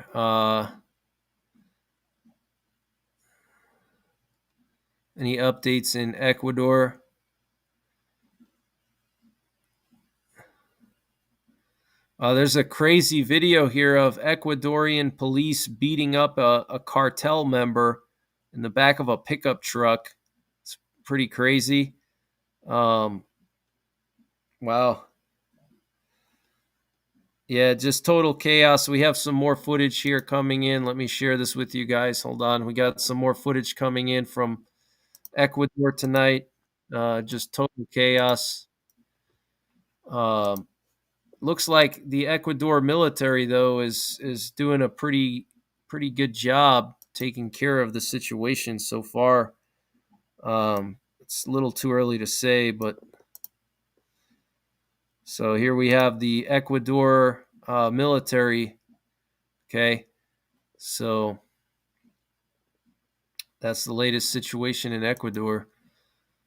Any updates in Ecuador? There's a crazy video here of Ecuadorian police beating up a cartel member in the back of a pickup truck. It's pretty crazy. Wow. Yeah, just total chaos. We have some more footage here coming in. Let me share this with you guys. Hold on. We got some more footage coming in from Ecuador tonight. Just total chaos. Looks like the Ecuador military, though, is doing a pretty good job taking care of the situation so far. It's a little too early to say, but so here we have the Ecuador military. Okay, so that's the latest situation in Ecuador.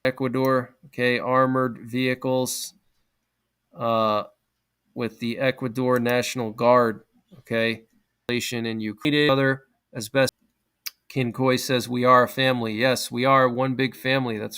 Okay, armored vehicles with the Ecuador National Guard. Okay, in Ukraine, other as best. Kinkoy says we are a family. Yes, we are one big family. That's